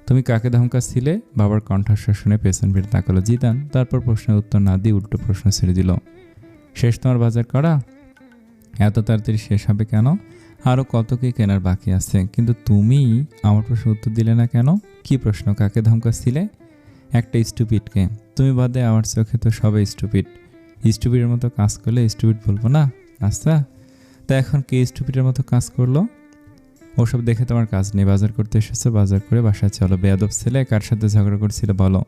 তুমি কাকে ধমকাচ্ছিলে? বাবার কণ্ঠস্বর শুনে পেছন ফিরে তাকালো জিদান। তারপর প্রশ্নের উত্তর না দিয়ে উল্টো প্রশ্ন ছেড়ে দিল। শেষ তোমার বাজার করা? এত তাড়াতাড়ি শেষ হবে কেন? আরও কত কি কেনার বাকি আছে। কিন্তু তুমি আমার প্রশ্ন উত্তর দিলে না কেন? কি প্রশ্ন? কাকে ধমকাচ্ছিলে? একটা স্টুপিডকে। তুমি বাদে আমার চোখে তো সবাই স্টুপিড। স্টুপিডের মতো কাজ করলে স্টুপিড বলবো না? আচ্ছা, তা এখন কে স্টুপিডের মতো কাজ করলো? ওসব দেখে তোমার কাজ নেই। বাজার করতে এসেছো, বাজার করে বাসায় চলো। বেয়াদব ছেলে, কার সাথে ঝগড়া করছিল বলো?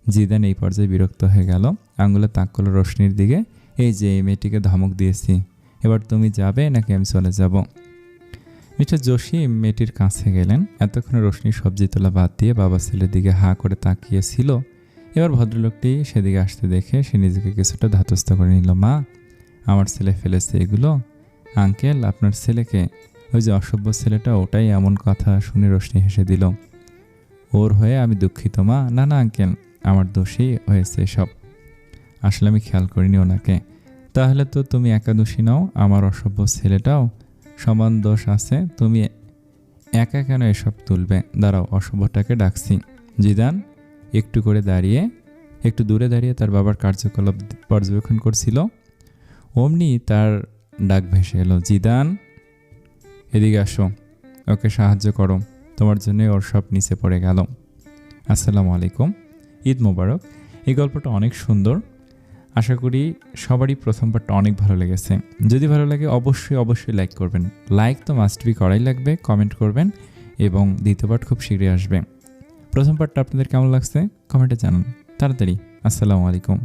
জিদান এই পর্যায়ে বিরক্ত হয়ে গেল। আঙুলে তাক করলো রোশনির দিকে। এই যে এই মেয়েটিকে ধমক দিয়েছি, এবার তুমি যাবে নাকি আমি চলে যাব? মিস্টার জসিম মেয়েটির কাছে গেলেন। এতক্ষণে রোশনি সবজি তোলা বাদ দিয়ে বাবা ছেলের দিকে হাঁ করে তাকিয়েছিল। এবার ভদ্রলোকটি সেদিকে আসতে দেখে সে নিজেকে কিছুটা ধাতস্থ করে নিল। মা, আমার ছেলে ফেলেছে এগুলো। আঙ্কেল, আপনার ছেলেকে? ওই যে অসভ্য ছেলেটা, ওটাই এমন কথা শুনে রোশনি হেসে দিল। ওর হয়ে আমি দুঃখিত মা। না না আঙ্কেল, আমার দোষেই হয়েছে এসব। আসলে আমি খেয়াল করিনি ওনাকে। তাহলে তো তুমি একা দোষী নাও, আমার অসভ্য ছেলেটাও সমান দোষ আছে। তুমি একা কেন এসব তুলবে? দাঁড়াও, অসভ্যটাকে ডাকছি। জিদান একটু দূরে দাঁড়িয়ে তার বাবার কার্যকলাপ পর্যবেক্ষণ করছিল। অমনি তার ডাক ভেসে এলো, জিদান এদিকে আসো, ওকে সাহায্য করো, তোমার জন্যই ওর সব নিচে পড়ে গেল। আসসালামু আলাইকুম, ঈদ মোবারক। এই গল্পটা অনেক সুন্দর। আশা করি সবারই প্রথম পার্টটা অনেক ভালো লেগেছে। যদি ভালো লাগে অবশ্যই লাইক করবেন। লাইক তো মাস্ট বি করাই লাগবে। কমেন্ট করবেন এবং দ্বিতীয় পার্ট খুব শীঘ্রই আসবে। প্রথম পার্টটা আপনাদের কেমন লাগছে কমেন্টে জানান তাড়াতাড়ি। আসসালামু আলাইকুম।